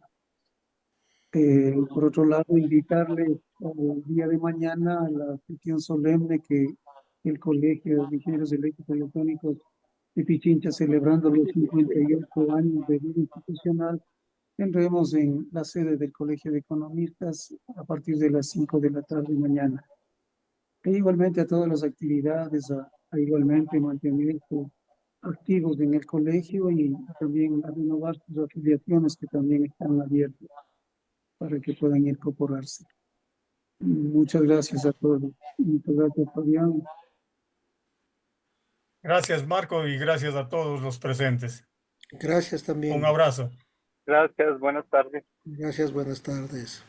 Por otro lado, invitarle al día de mañana a la sesión solemne que el Colegio de Ingenieros Eléctricos y Electrónicos de Pichincha, celebrando los 58 años de vida institucional, tendremos en la sede del Colegio de Economistas a partir de las 5 de la tarde mañana. E igualmente a todas las actividades, a igualmente mantenerse activos en el colegio y también a renovar sus afiliaciones que también están abiertas para que puedan incorporarse. Muchas gracias a todos. Muchas gracias, Fabián.
Gracias, Marco, y gracias a todos los presentes.
Gracias también.
Un abrazo.
Gracias, buenas tardes.
Gracias, buenas tardes.